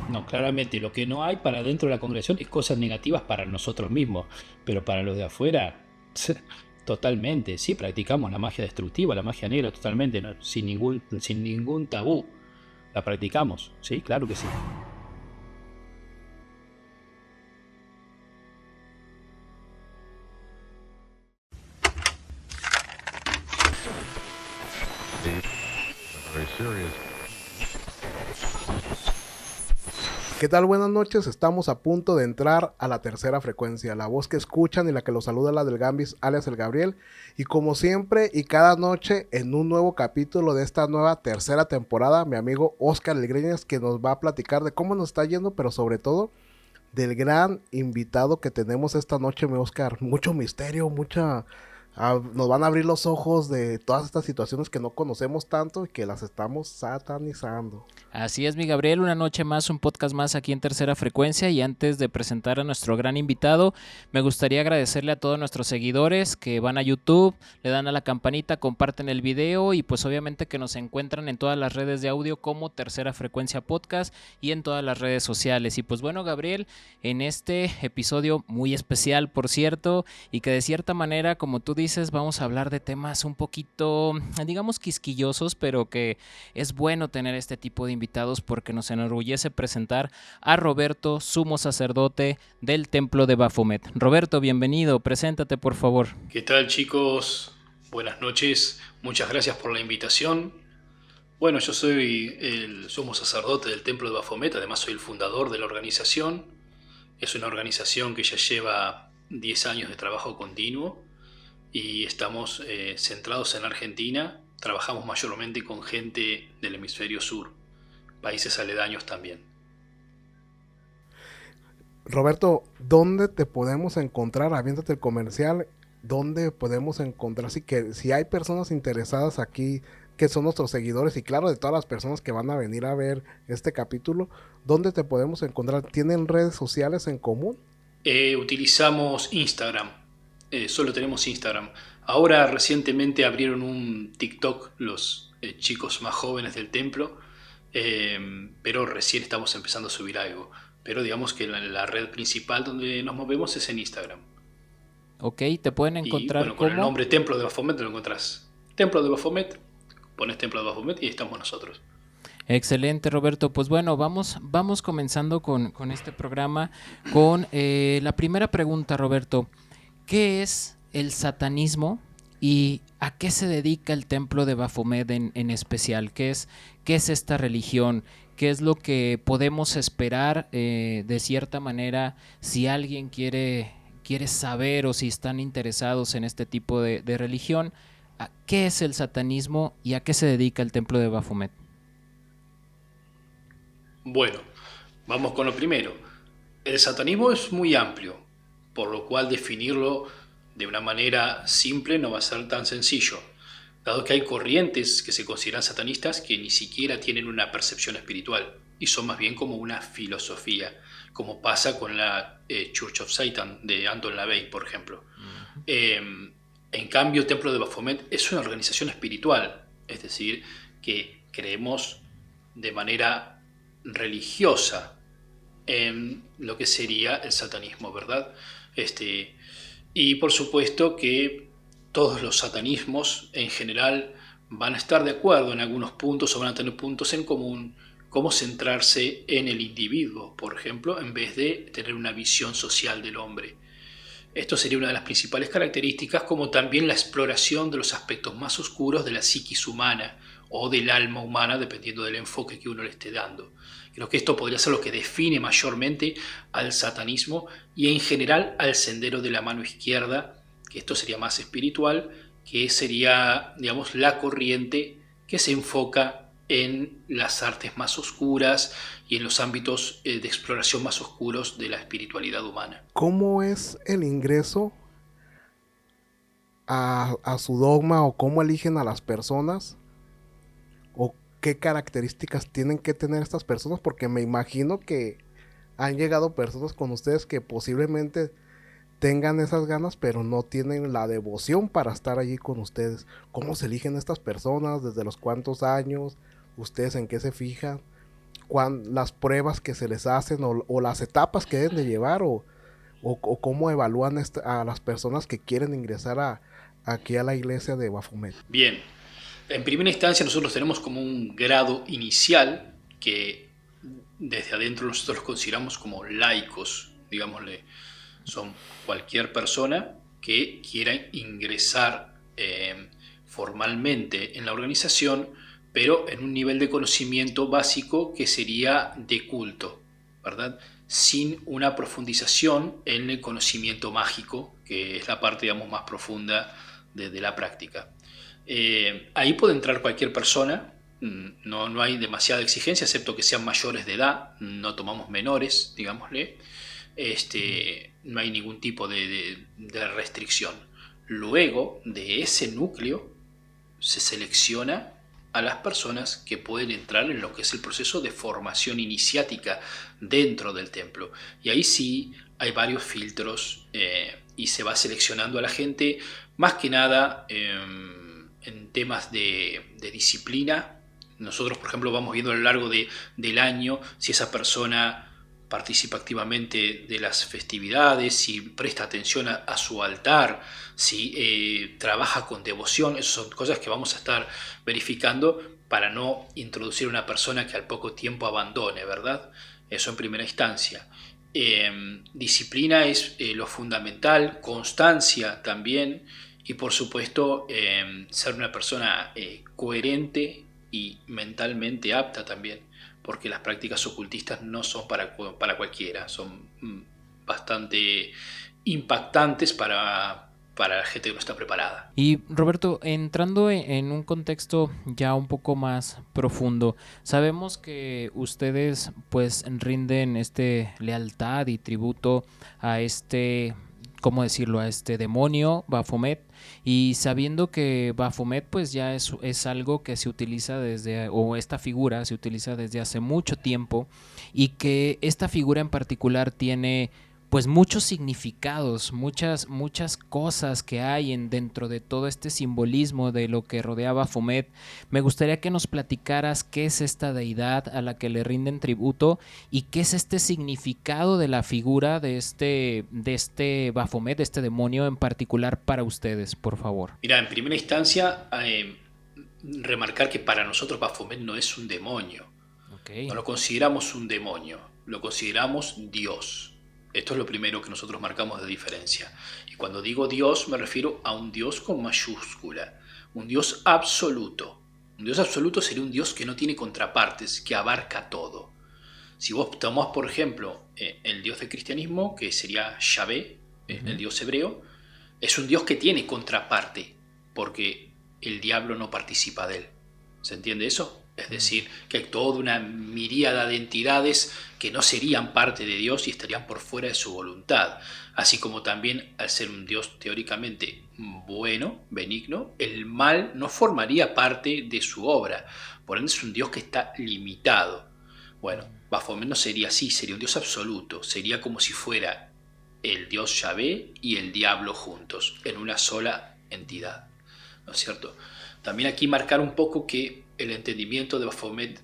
No, claramente lo que no hay para dentro de la congregación es cosas negativas para nosotros mismos, pero para los de afuera, totalmente. Sí, practicamos la magia destructiva, la magia negra, totalmente, ¿no? Sin ningún tabú. La practicamos, sí, claro que sí. Very serious. ¿Qué tal? Buenas noches, estamos a punto de entrar a la tercera frecuencia. La voz que escuchan y la que los saluda es la del Gambis, alias el Gabriel. Y como siempre y cada noche en un nuevo capítulo de esta nueva tercera temporada, mi amigo Oscar Ligreñas, que nos va a platicar de cómo nos está yendo, pero sobre todo del gran invitado que tenemos esta noche, mi Oscar. Mucho misterio, nos van a abrir los ojos de todas estas situaciones que no conocemos tanto y que las estamos satanizando. Así es, mi Gabriel, una noche más, un podcast más aquí en Tercera Frecuencia. Y antes de presentar a nuestro gran invitado, me gustaría agradecerle a todos nuestros seguidores que van a YouTube, le dan a la campanita, comparten el video y pues obviamente que nos encuentran en todas las redes de audio como Tercera Frecuencia Podcast y en todas las redes sociales. Y pues bueno, Gabriel, en este episodio muy especial, por cierto, y que de cierta manera, como tú dices, vamos a hablar de temas un poquito, digamos, quisquillosos, pero que es bueno tener este tipo de invitados porque nos enorgullece presentar a Roberto, sumo sacerdote del templo de Baphomet. Roberto, bienvenido, preséntate por favor. ¿Qué tal, chicos? Buenas noches, muchas gracias por la invitación. Bueno, yo soy el sumo sacerdote del templo de Baphomet, además soy el fundador de la organización. Es una organización que ya lleva 10 años de trabajo continuo y estamos centrados en Argentina. Trabajamos mayormente con gente del hemisferio sur, países aledaños también. Roberto, ¿dónde te podemos encontrar? Aviéntate el comercial. ¿Dónde podemos encontrar? Así que si hay personas interesadas aquí, que son nuestros seguidores, y claro, de todas las personas que van a venir a ver este capítulo, ¿dónde te podemos encontrar? ¿Tienen redes sociales en común? Utilizamos Instagram, solo tenemos Instagram. Ahora recientemente abrieron un TikTok los chicos más jóvenes del templo, pero recién estamos empezando a subir algo. Pero digamos que la red principal donde nos movemos es en Instagram. Ok, te pueden Y encontrar bueno, con el como... nombre Templo de Baphomet lo encontrás. Templo de Baphomet, pones Templo de Baphomet y ahí estamos nosotros. Excelente, Roberto. Pues bueno, vamos comenzando con este programa con la primera pregunta, Roberto. ¿Qué es el satanismo y a qué se dedica el templo de Baphomet en especial? ¿Qué es esta religión? ¿Qué es lo que podemos esperar de cierta manera si alguien quiere saber o si están interesados en este tipo de religión? ¿Qué es el satanismo y a qué se dedica el templo de Baphomet? Bueno, vamos con lo primero. El satanismo es muy amplio, por lo cual definirlo de una manera simple no va a ser tan sencillo, dado que hay corrientes que se consideran satanistas que ni siquiera tienen una percepción espiritual y son más bien como una filosofía, como pasa con la Church of Satan de Anton LaVey, por ejemplo. Eh, en cambio, el Templo de Baphomet es una organización espiritual, es decir, que creemos de manera religiosa en lo que sería el satanismo, ¿verdad? Y por supuesto que todos los satanismos en general van a estar de acuerdo en algunos puntos o van a tener puntos en común, como centrarse en el individuo, por ejemplo, en vez de tener una visión social del hombre. Esto sería una de las principales características, como también la exploración de los aspectos más oscuros de la psiquis humana o del alma humana, dependiendo del enfoque que uno le esté dando. Creo que esto podría ser lo que define mayormente al satanismo y en general al sendero de la mano izquierda, que esto sería más espiritual, que sería, digamos, la corriente que se enfoca en las artes más oscuras y en los ámbitos de exploración más oscuros de la espiritualidad humana. ¿Cómo es el ingreso a su dogma o cómo eligen a las personas o qué características tienen que tener estas personas? Porque me imagino que han llegado personas con ustedes que posiblemente tengan esas ganas, pero no tienen la devoción para estar allí con ustedes. ¿Cómo se eligen estas personas? ¿Desde los cuántos años? ¿Ustedes en qué se fijan? las pruebas que se les hacen o las etapas que deben de llevar o cómo evalúan a las personas que quieren ingresar aquí a la iglesia de Baphomet. Bien, en primera instancia nosotros tenemos como un grado inicial que desde adentro nosotros los consideramos como laicos, digámosle, son cualquier persona que quiera ingresar formalmente en la organización, pero en un nivel de conocimiento básico que sería de culto, ¿verdad? Sin una profundización en el conocimiento mágico, que es la parte, digamos, más profunda de la práctica. Ahí puede entrar cualquier persona, no hay demasiada exigencia, excepto que sean mayores de edad, no tomamos menores, digámosle. No hay ningún tipo de restricción. Luego de ese núcleo se selecciona a las personas que pueden entrar en lo que es el proceso de formación iniciática dentro del templo. Y ahí sí hay varios filtros y se va seleccionando a la gente, más que nada en temas de disciplina. Nosotros, por ejemplo, vamos viendo a lo largo del año si esa persona participa activamente de las festividades, si presta atención a su altar, si trabaja con devoción. Esas son cosas que vamos a estar verificando para no introducir a una persona que al poco tiempo abandone, ¿verdad? Eso en primera instancia. Disciplina es lo fundamental, constancia también, y por supuesto ser una persona coherente y mentalmente apta también, porque las prácticas ocultistas no son para cualquiera, son bastante impactantes para la gente que no está preparada. Y Roberto, entrando en un contexto ya un poco más profundo, sabemos que ustedes pues rinden lealtad y tributo a ¿cómo decirlo?, a este demonio Baphomet, y sabiendo que Baphomet pues ya es algo que se utiliza esta figura se utiliza desde hace mucho tiempo, y que esta figura en particular tiene pues muchos significados, muchas cosas que hay dentro de todo este simbolismo de lo que rodea a Baphomet. Me gustaría que nos platicaras qué es esta deidad a la que le rinden tributo y qué es este significado de la figura de este Baphomet, de este demonio en particular para ustedes, por favor. Mira, en primera instancia, remarcar que para nosotros Baphomet no es un demonio. Okay. No lo consideramos un demonio, lo consideramos Dios. Esto es lo primero que nosotros marcamos de diferencia. Y cuando digo Dios me refiero a un Dios con mayúscula, un Dios absoluto. Un Dios absoluto sería un Dios que no tiene contrapartes, que abarca todo. Si vos tomás, por ejemplo, el Dios del cristianismo, que sería Yahvé, el Dios hebreo, es un Dios que tiene contraparte, porque el diablo no participa de él. ¿Se entiende eso? Es decir, que hay toda una miríada de entidades que no serían parte de Dios y estarían por fuera de su voluntad. Así como también, al ser un Dios teóricamente bueno, benigno, el mal no formaría parte de su obra. Por ende es un Dios que está limitado. Bueno, Baphomet no sería así, sería un Dios absoluto. Sería como si fuera el Dios Yahvé y el diablo juntos, en una sola entidad. ¿No es cierto? También aquí marcar un poco que el entendimiento de Baphomet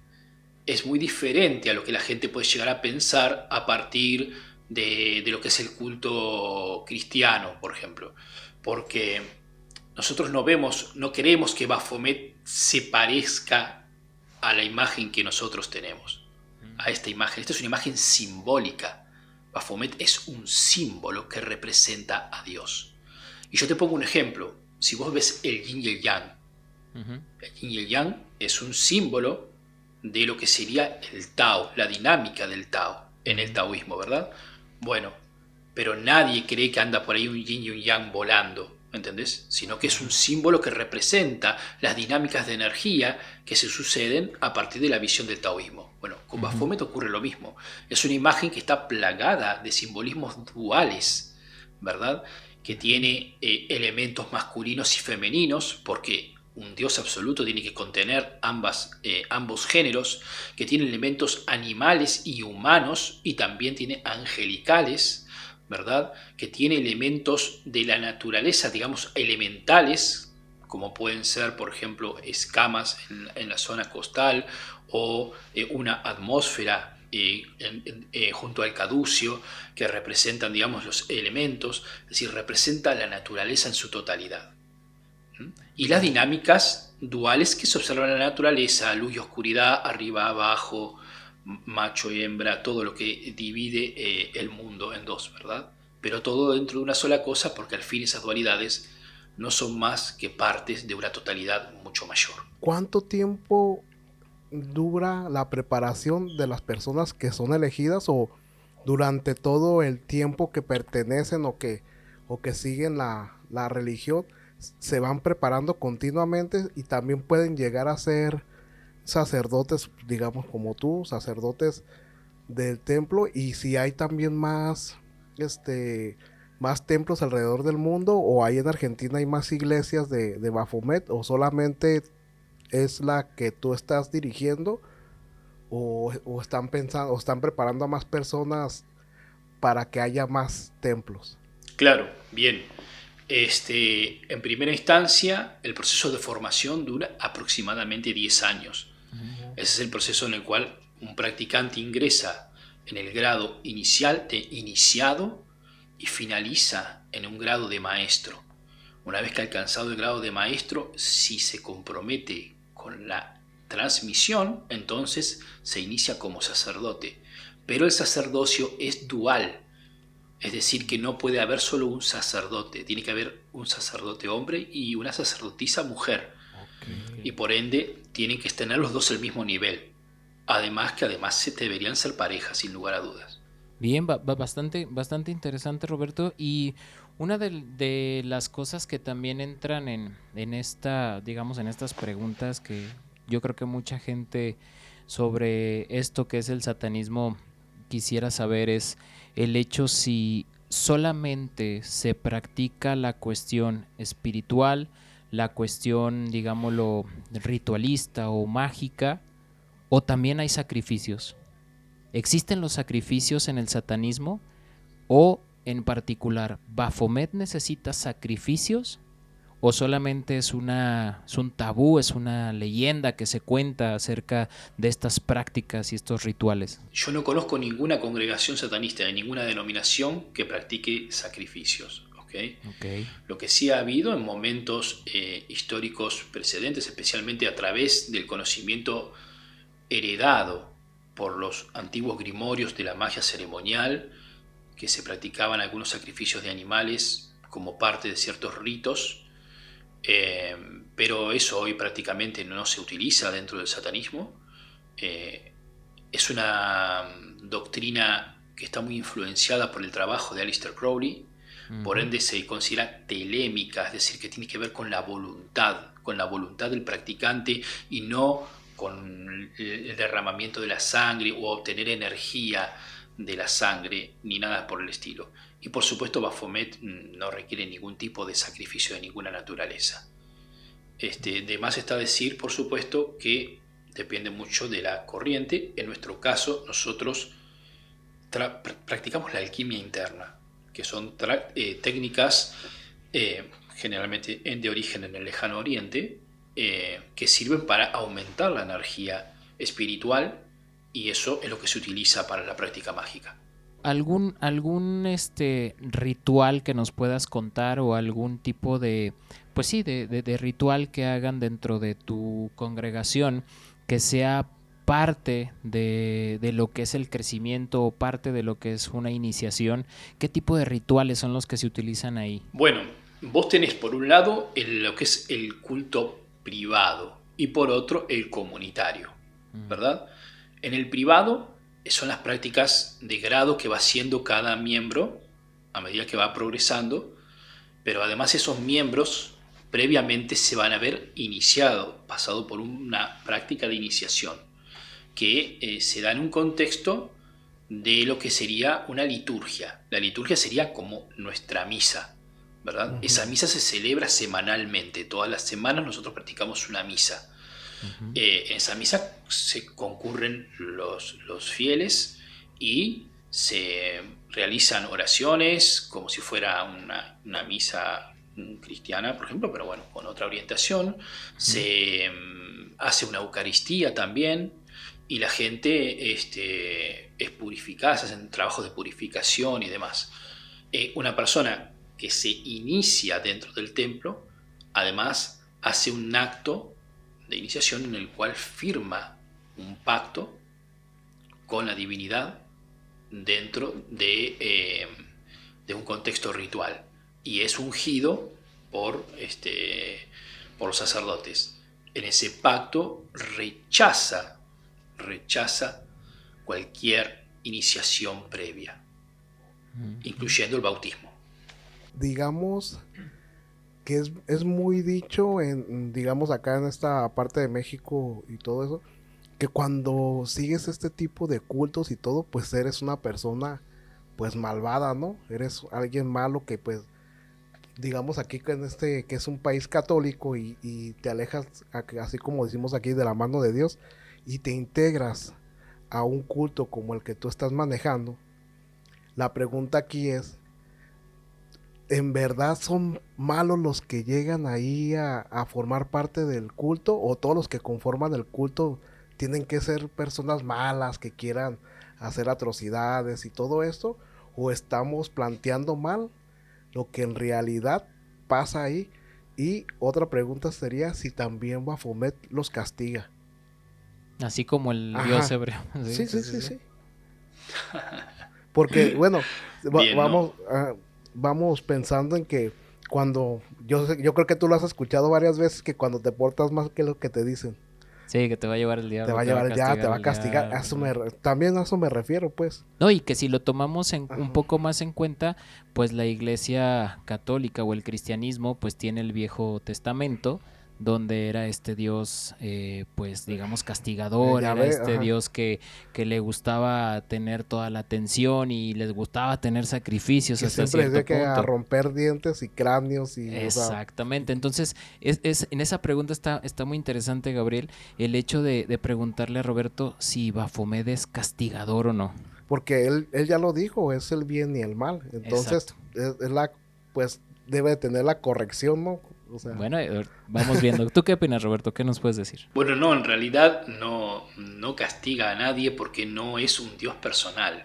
es muy diferente a lo que la gente puede llegar a pensar a partir de lo que es el culto cristiano, por ejemplo. Porque nosotros no queremos que Baphomet se parezca a la imagen que nosotros tenemos, a esta imagen. Esta es una imagen simbólica. Baphomet es un símbolo que representa a Dios. Y yo te pongo un ejemplo. Si vos ves el yin y el yang, el yin y el yang es un símbolo de lo que sería el Tao, la dinámica del Tao, en el taoísmo, ¿verdad? Bueno, pero nadie cree que anda por ahí un yin y un yang volando, ¿entendés? Sino que es un símbolo que representa las dinámicas de energía que se suceden a partir de la visión del taoísmo. Bueno, con Baphomet ocurre lo mismo. Es una imagen que está plagada de simbolismos duales, ¿verdad? Que tiene elementos masculinos y femeninos, porque un Dios absoluto tiene que contener ambos géneros, que tiene elementos animales y humanos, y también tiene angelicales, ¿verdad? Que tiene elementos de la naturaleza, digamos, elementales, como pueden ser, por ejemplo, escamas en la zona costal o una atmósfera junto al caducio, que representan, digamos, los elementos, es decir, representa la naturaleza en su totalidad. Y las dinámicas duales que se observan en la naturaleza, luz y oscuridad, arriba, abajo, macho y hembra, todo lo que divide el mundo en dos, ¿verdad? Pero todo dentro de una sola cosa, porque al fin esas dualidades no son más que partes de una totalidad mucho mayor. ¿Cuánto tiempo dura la preparación de las personas que son elegidas, o durante todo el tiempo que pertenecen o que siguen la religión, se van preparando continuamente y también pueden llegar a ser sacerdotes, digamos como tú, sacerdotes del templo? Y si hay también más más templos alrededor del mundo, o hay en Argentina hay más iglesias de Baphomet, o solamente es la que tú estás dirigiendo, o están pensando o están preparando a más personas para que haya más templos. Claro, bien. En primera instancia, el proceso de formación dura aproximadamente 10 años. Ese es el proceso en el cual un practicante ingresa en el grado inicial de iniciado y finaliza en un grado de maestro. Una vez que ha alcanzado el grado de maestro, si se compromete con la transmisión, entonces se inicia como sacerdote. Pero el sacerdocio es dual. Es decir, que no puede haber solo un sacerdote, tiene que haber un sacerdote hombre y una sacerdotisa mujer. Okay. Y por ende, tienen que tener los dos el mismo nivel. Además se deberían ser parejas, sin lugar a dudas. Bien, bastante interesante, Roberto. Y una de las cosas que también entran en esta, digamos, en estas preguntas, que yo creo que mucha gente sobre esto que es el satanismo quisiera saber, es el hecho si solamente se practica la cuestión espiritual, la cuestión, digámoslo, ritualista o mágica, o también hay sacrificios. ¿Existen los sacrificios en el satanismo? O, en particular, ¿Baphomet necesita sacrificios? ¿O solamente es un tabú, es una leyenda que se cuenta acerca de estas prácticas y estos rituales? Yo no conozco ninguna congregación satanista de ninguna denominación que practique sacrificios. ¿Okay? Lo que sí ha habido en momentos históricos precedentes, especialmente a través del conocimiento heredado por los antiguos grimorios de la magia ceremonial, que se practicaban algunos sacrificios de animales como parte de ciertos ritos, pero eso hoy prácticamente no se utiliza dentro del satanismo. Es una doctrina que está muy influenciada por el trabajo de Aleister Crowley, por ende se considera telémica, es decir, que tiene que ver con la voluntad del practicante y no con el derramamiento de la sangre o obtener energía de la sangre, ni nada por el estilo. Y por supuesto Baphomet no requiere ningún tipo de sacrificio de ninguna naturaleza. De más está decir, por supuesto, que depende mucho de la corriente. En nuestro caso, nosotros practicamos la alquimia interna, que son técnicas generalmente de origen en el lejano oriente, que sirven para aumentar la energía espiritual, y eso es lo que se utiliza para la práctica mágica. ¿Algún ritual que nos puedas contar, o algún tipo de, pues sí, de ritual que hagan dentro de tu congregación que sea parte de lo que es el crecimiento o parte de lo que es una iniciación? ¿Qué tipo de rituales son los que se utilizan ahí? Bueno, vos tenés por un lado lo que es el culto privado y por otro el comunitario, ¿verdad? En el privado son las prácticas de grado que va haciendo cada miembro a medida que va progresando, pero además esos miembros previamente se van a haber pasado por una práctica de iniciación que se da en un contexto de lo que sería una liturgia. La liturgia sería como nuestra misa, ¿verdad? Esa misa se celebra semanalmente. Todas las semanas nosotros practicamos una misa. En esa misa se concurren los fieles y se realizan oraciones como si fuera una misa cristiana, por ejemplo, pero bueno, con otra orientación. Se hace una Eucaristía también y la gente es purificada, se hacen trabajos de purificación y demás. Una persona que se inicia dentro del templo, además hace un acto de iniciación en el cual firma un pacto con la divinidad dentro de un contexto ritual y es ungido por los sacerdotes. En ese pacto rechaza cualquier iniciación previa, incluyendo el bautismo. Digamos que es muy dicho digamos acá en esta parte de México y todo eso, que cuando sigues este tipo de cultos y todo, pues eres una persona pues malvada, ¿no? Eres alguien malo que pues, digamos aquí que que es un país católico y te alejas, así como decimos aquí, de la mano de Dios y te integras a un culto como el que tú estás manejando. La pregunta aquí es, ¿en verdad son malos los que llegan ahí a formar parte del culto? ¿O todos los que conforman el culto tienen que ser personas malas que quieran hacer atrocidades y todo esto? ¿O estamos planteando mal lo que en realidad pasa ahí? Y otra pregunta sería si también Baphomet los castiga. Así como el Ajá. dios hebreo. Sí. Porque, bueno, Bien, vamos, vamos pensando en que cuando, yo creo que tú lo has escuchado varias veces, que cuando te portas más que lo que te dicen, Sí, que te va a llevar el diablo. te va a llevar el diablo, te va a castigar. diablo, A eso ¿no? también a eso me refiero, pues. No, y que si lo tomamos un Ajá. poco más en cuenta, pues la Iglesia católica o el cristianismo pues tiene el Viejo Testamento, donde era este Dios, pues digamos castigador, era Yahvé, este ajá. Dios que le gustaba tener toda la atención y les gustaba tener sacrificios Que hasta siempre decía cierto que a punto. romper dientes y cráneos y, o sea, Exactamente, entonces en esa pregunta está muy interesante, Gabriel, el hecho de preguntarle a Roberto si Baphomet es castigador o no. porque él ya lo dijo, es el bien y el mal. Entonces, Exacto. pues debe de tener la corrección, ¿no? O sea, Bueno, vamos viendo. ¿Tú qué opinas, Roberto? ¿Qué nos puedes decir? Bueno, no, en realidad no castiga a nadie porque no es un Dios personal.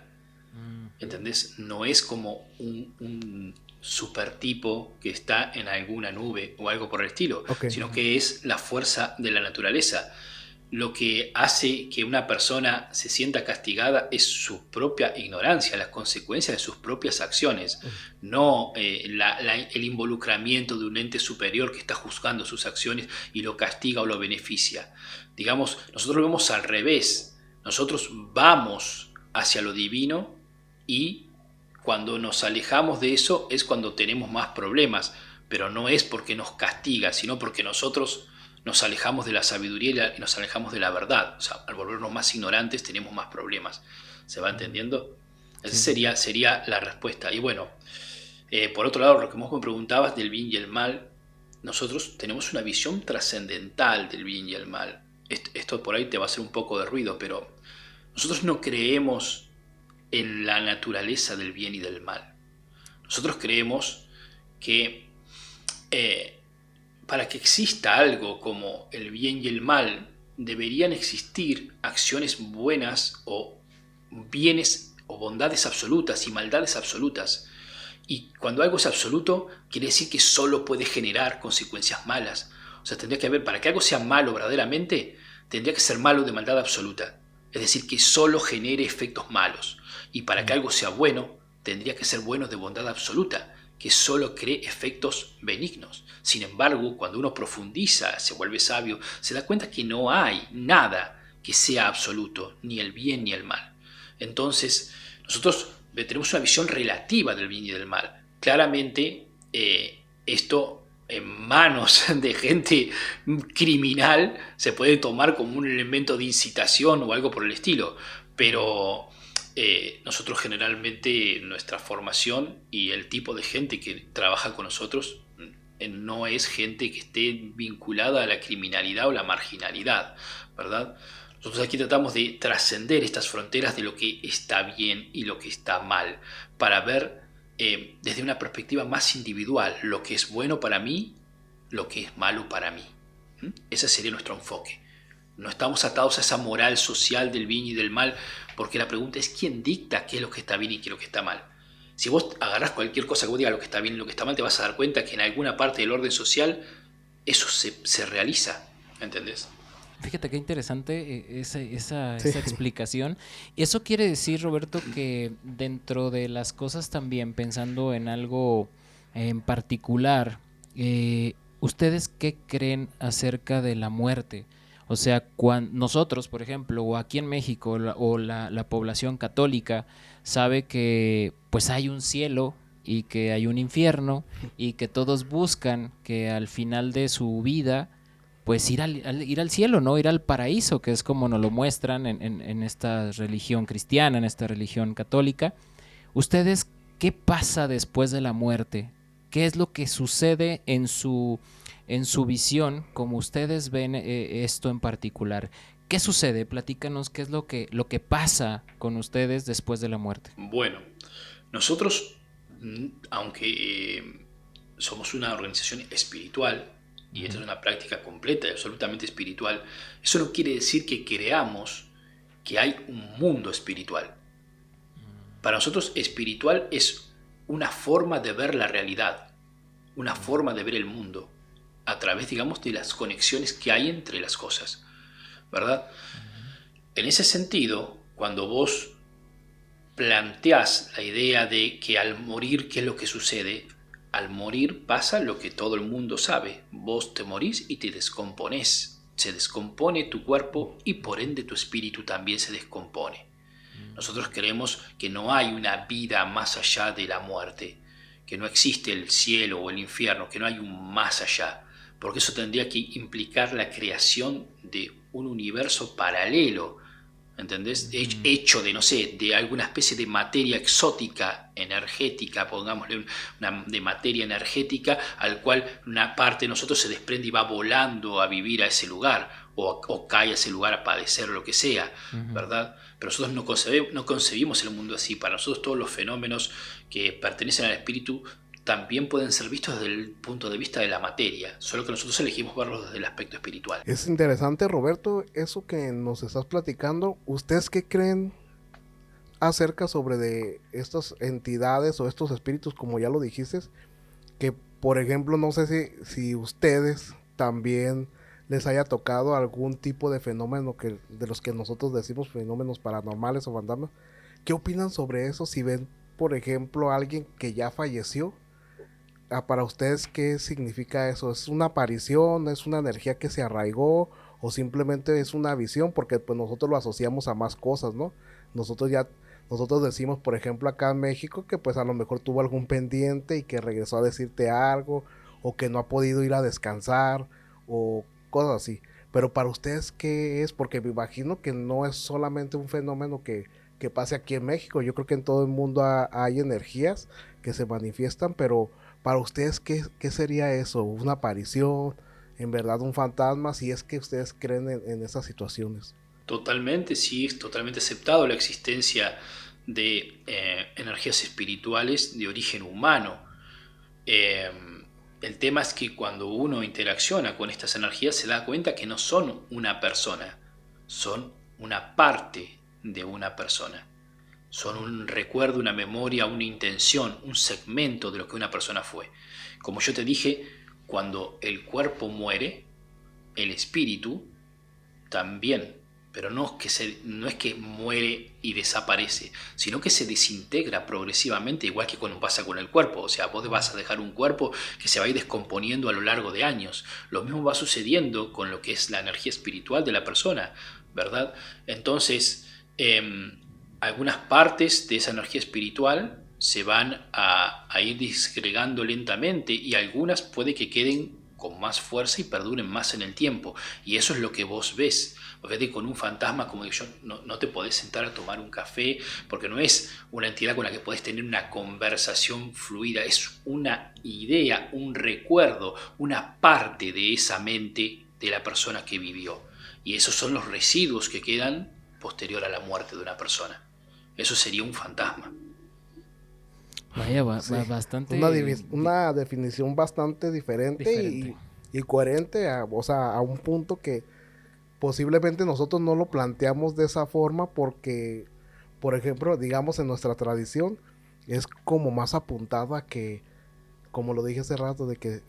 ¿Entendés? No es como un super tipo que está en alguna nube o algo por el estilo, ok. sino que es la fuerza de la naturaleza. Lo que hace que una persona se sienta castigada es su propia ignorancia, las consecuencias de sus propias acciones, no el involucramiento de un ente superior que está juzgando sus acciones y lo castiga o lo beneficia. Digamos, nosotros lo vemos al revés. Nosotros vamos hacia lo divino y cuando nos alejamos de eso es cuando tenemos más problemas, pero no es porque nos castiga, sino porque nosotros nos alejamos de la sabiduría y nos alejamos de la verdad. O sea, al volvernos más ignorantes tenemos más problemas. ¿Se va entendiendo? Esa sería la respuesta. Y bueno, por otro lado, lo que vos me preguntabas del bien y el mal, nosotros tenemos una visión trascendental del bien y el mal. Esto por ahí te va a hacer un poco de ruido, pero nosotros no creemos en la naturaleza del bien y del mal. Nosotros creemos que para que exista algo como el bien y el mal, deberían existir acciones buenas o bienes o bondades absolutas y maldades absolutas. Y cuando algo es absoluto, quiere decir que solo puede generar consecuencias malas. O sea, tendría que haber, para que algo sea malo verdaderamente, tendría que ser malo de maldad absoluta. Es decir, que solo genere efectos malos. Y para que algo sea bueno, tendría que ser bueno de bondad absoluta, que solo cree efectos benignos. Sin embargo, cuando uno profundiza, se vuelve sabio, se da cuenta que no hay nada que sea absoluto, ni el bien ni el mal. Entonces, nosotros tenemos una visión relativa del bien y del mal. Claramente, esto en manos de gente criminal se puede tomar como un elemento de incitación o algo por el estilo, pero nosotros generalmente nuestra formación y el tipo de gente que trabaja con nosotros no es gente que esté vinculada a la criminalidad o la marginalidad, ¿verdad? Nosotros aquí tratamos de trascender estas fronteras de lo que está bien y lo que está mal, para ver desde una perspectiva más individual, lo que es bueno para mí, lo que es malo para mí. Ese sería nuestro enfoque. No estamos atados a esa moral social del bien y del mal, porque la pregunta es quién dicta qué es lo que está bien y qué es lo que está mal. Si vos agarrás cualquier cosa que vos digas lo que está bien y lo que está mal, te vas a dar cuenta que en alguna parte del orden social eso se realiza, ¿entendés? Fíjate qué interesante esa Sí. explicación. Eso quiere decir, Roberto, que dentro de las cosas también, pensando en algo en particular, ¿ustedes qué creen acerca de la muerte? O sea, cuando nosotros, por ejemplo, o aquí en México, la población católica sabe que pues hay un cielo y que hay un infierno y que todos buscan que al final de su vida pues ir al cielo, ¿no? Ir al paraíso, que es como nos lo muestran en esta religión cristiana, en esta religión católica. ¿Ustedes qué pasa después de la muerte? ¿Qué es lo que sucede en su visión, como ustedes ven esto en particular? ¿Qué sucede? Platícanos qué es lo que pasa con ustedes después de la muerte. Bueno, nosotros, aunque somos una organización espiritual, y esta es una práctica completa y absolutamente espiritual, eso no quiere decir que creamos que hay un mundo espiritual. Para nosotros espiritual es una forma de ver la realidad, una forma de ver el mundo, a través, digamos, de las conexiones que hay entre las cosas, ¿verdad? En ese sentido, cuando vos planteás la idea de que al morir, ¿qué es lo que sucede? Al morir pasa lo que todo el mundo sabe. Vos te morís y te descomponés. Se descompone tu cuerpo y por ende tu espíritu también se descompone. Nosotros creemos que no hay una vida más allá de la muerte, que no existe el cielo o el infierno, que no hay un más allá, porque eso tendría que implicar la creación de un universo paralelo, ¿entendés? Hecho de, no sé, de alguna especie de materia exótica, energética, pongámosle, de materia energética, al cual una parte de nosotros se desprende y va volando a vivir a ese lugar, o cae a ese lugar a padecer lo que sea, ¿verdad? Pero nosotros no concebimos el mundo así. Para nosotros todos los fenómenos que pertenecen al espíritu también pueden ser vistos desde el punto de vista de la materia, solo que nosotros elegimos verlos desde el aspecto espiritual. Es interesante, Roberto, eso que nos estás platicando. ¿Ustedes qué creen acerca sobre de estas entidades o estos espíritus, como ya lo dijiste? Que, por ejemplo, no sé si ustedes también les haya tocado algún tipo de fenómeno de los que nosotros decimos fenómenos paranormales o fantasmas. ¿Qué opinan sobre eso? Si ven, por ejemplo, a alguien que ya falleció, para ustedes, ¿qué significa eso? ¿Es una aparición? ¿Es una energía que se arraigó? ¿O simplemente es una visión? Porque pues nosotros lo asociamos a más cosas, ¿no? Nosotros decimos, por ejemplo, acá en México, que pues a lo mejor tuvo algún pendiente y que regresó a decirte algo, o que no ha podido ir a descansar, o cosas así. Pero para ustedes, ¿qué es? Porque me imagino que no es solamente un fenómeno que pase aquí en México. Yo creo que en todo el mundo hay energías que se manifiestan, pero para ustedes, ¿qué sería eso? ¿Una aparición? ¿En verdad un fantasma? Si es que ustedes creen en esas situaciones. Totalmente, sí, es totalmente aceptado la existencia de energías espirituales de origen humano. Eh, el tema es que cuando uno interacciona con estas energías se da cuenta que no son una persona, son una parte de una persona. Son un recuerdo, una memoria, una intención, un segmento de lo que una persona fue. Como yo te dije, cuando el cuerpo muere, el espíritu también, pero no es que muere y desaparece, sino que se desintegra progresivamente, igual que cuando pasa con el cuerpo. O sea, vos vas a dejar un cuerpo que se va a ir descomponiendo a lo largo de años. Lo mismo va sucediendo con lo que es la energía espiritual de la persona, ¿verdad? Entonces, algunas partes de esa energía espiritual se van a ir disgregando lentamente y algunas puede que queden con más fuerza y perduren más en el tiempo. Y eso es lo que vos ves. Fíjate, con un fantasma como yo no te podés sentar a tomar un café porque no es una entidad con la que podés tener una conversación fluida, es una idea, un recuerdo, una parte de esa mente de la persona que vivió. Y esos son los residuos que quedan posterior a la muerte de una persona. Eso sería un fantasma. Vaya, Sí, bastante una definición bastante diferente diferente. y coherente, o sea, a un punto que posiblemente nosotros no lo planteamos de esa forma porque, por ejemplo, digamos en nuestra tradición, es como más apuntado a que, como lo dije hace rato, de que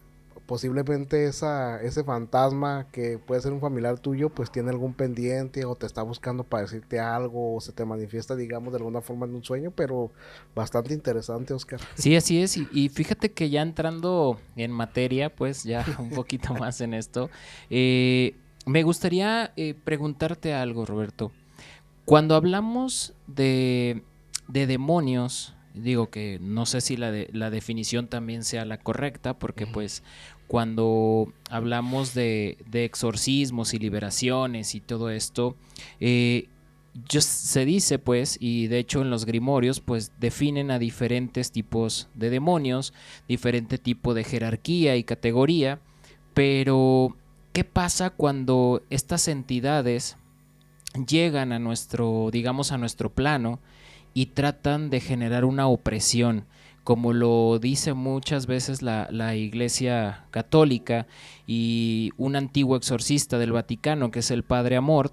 posiblemente ese fantasma que puede ser un familiar tuyo, pues tiene algún pendiente o te está buscando para decirte algo o se te manifiesta, digamos, de alguna forma en un sueño, pero bastante interesante, Oscar. Sí, así es. Y fíjate que ya entrando en materia, pues ya un poquito más en esto, me gustaría preguntarte algo, Roberto. Cuando hablamos de demonios, digo que no sé si la definición también sea la correcta, porque pues cuando hablamos de exorcismos y liberaciones y todo esto, eh, se dice pues, y de hecho en los grimorios pues definen a diferentes tipos de demonios, diferente tipo de jerarquía y categoría, pero ¿qué pasa cuando estas entidades llegan a nuestro, digamos, a nuestro plano y tratan de generar una opresión, como lo dice muchas veces la Iglesia Católica y un antiguo exorcista del Vaticano, que es el Padre Amort,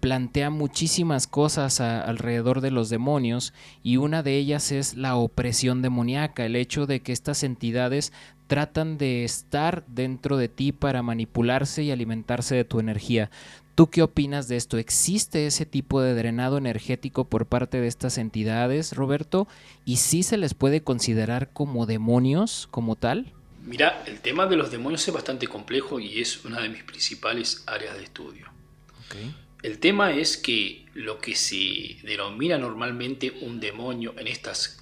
plantea muchísimas cosas alrededor de los demonios y una de ellas es la opresión demoníaca, el hecho de que estas entidades tratan de estar dentro de ti para manipularse y alimentarse de tu energía. ¿Tú qué opinas de esto? ¿Existe ese tipo de drenado energético por parte de estas entidades, Roberto? ¿Y si se les puede considerar como demonios, como tal? Mira, el tema de los demonios es bastante complejo y es una de mis principales áreas de estudio. Okay. El tema es que lo que se denomina normalmente un demonio en estos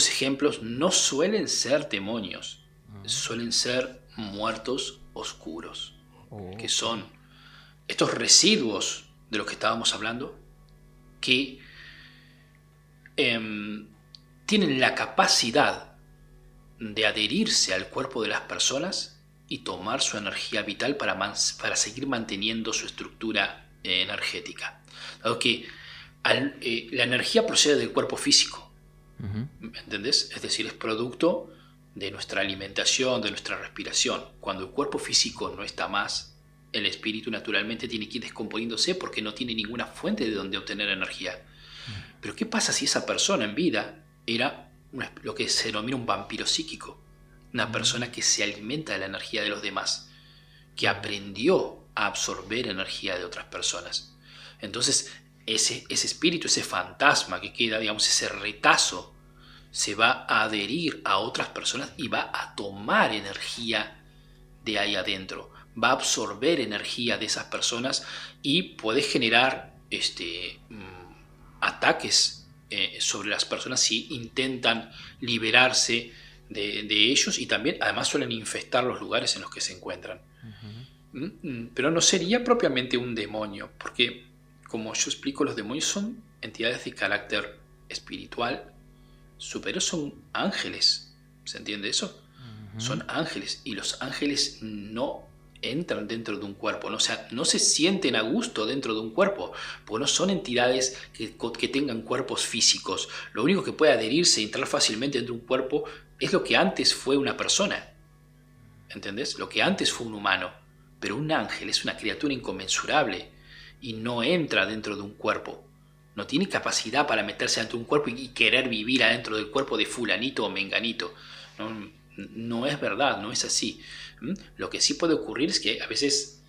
ejemplos no suelen ser demonios, suelen ser muertos oscuros, que son estos residuos de los que estábamos hablando, que tienen la capacidad de adherirse al cuerpo de las personas y tomar su energía vital para seguir manteniendo su estructura energética. Dado que la energía procede del cuerpo físico, ¿entendés? Es decir, es producto de nuestra alimentación, de nuestra respiración. Cuando el cuerpo físico no está más, el espíritu naturalmente tiene que ir descomponiéndose porque no tiene ninguna fuente de donde obtener energía. Pero ¿qué pasa si esa persona en vida era lo que se denomina un vampiro psíquico? Una persona que se alimenta de la energía de los demás, que aprendió a absorber energía de otras personas. Entonces, ese espíritu, ese fantasma que queda, digamos, ese retazo, se va a adherir a otras personas y va a tomar energía de ahí adentro. Va a absorber energía de esas personas y puede generar ataques sobre las personas si intentan liberarse de ellos, y también además suelen infestar los lugares en los que se encuentran. Pero no sería propiamente un demonio, porque como yo explico, los demonios son entidades de carácter espiritual superior, son ángeles. ¿Se entiende eso? Son ángeles, y los ángeles no entran dentro de un cuerpo, ¿no? O sea, no se sienten a gusto dentro de un cuerpo, porque no son entidades que tengan cuerpos físicos. Lo único que puede adherirse y entrar fácilmente dentro de un cuerpo es lo que antes fue una persona, ¿entendés? Lo que antes fue un humano. Pero un ángel es una criatura inconmensurable y no entra dentro de un cuerpo. No tiene capacidad para meterse dentro de un cuerpo y querer vivir adentro del cuerpo de fulanito o menganito. No es verdad, no es así. Lo que sí puede ocurrir es que a veces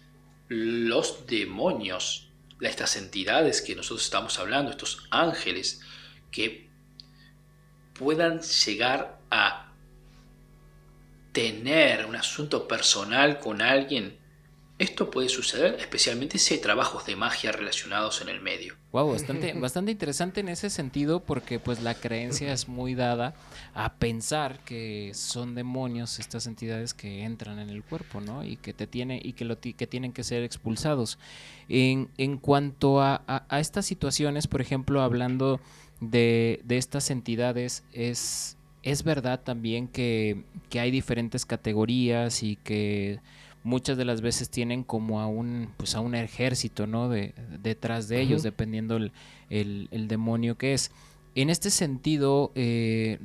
los demonios, estas entidades que nosotros estamos hablando, estos ángeles, que puedan llegar a tener un asunto personal con alguien, esto puede suceder especialmente si hay trabajos de magia relacionados en el medio. Wow, bastante interesante en ese sentido, porque pues la creencia es muy dada a pensar que son demonios estas entidades que entran en el cuerpo, ¿no? Y que que tienen que ser expulsados. En cuanto a estas situaciones, por ejemplo, hablando de estas entidades, es verdad también que hay diferentes categorías y que muchas de las veces tienen como a un ejército, ¿no? Detrás de ellos, dependiendo el demonio que es. En este sentido,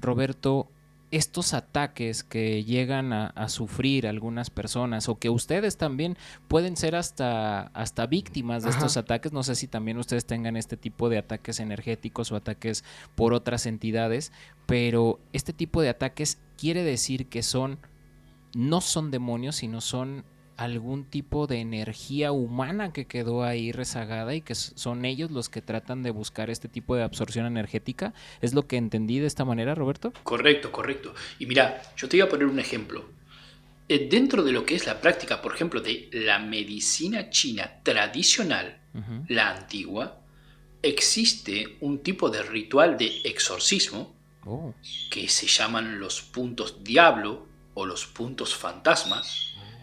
Roberto, estos ataques que llegan a sufrir algunas personas o que ustedes también pueden ser hasta víctimas de estos Ajá. ataques, no sé si también ustedes tengan este tipo de ataques energéticos o ataques por otras entidades, pero este tipo de ataques quiere decir que no son demonios, sino son algún tipo de energía humana que quedó ahí rezagada y que son ellos los que tratan de buscar este tipo de absorción energética. ¿Es lo que entendí de esta manera, Roberto? Correcto, correcto. Y mira, yo te voy a poner un ejemplo. Dentro de lo que es la práctica, por ejemplo, de la medicina china tradicional, Uh-huh. la antigua, existe un tipo de ritual de exorcismo Oh. que se llaman los puntos diablo o los puntos fantasma,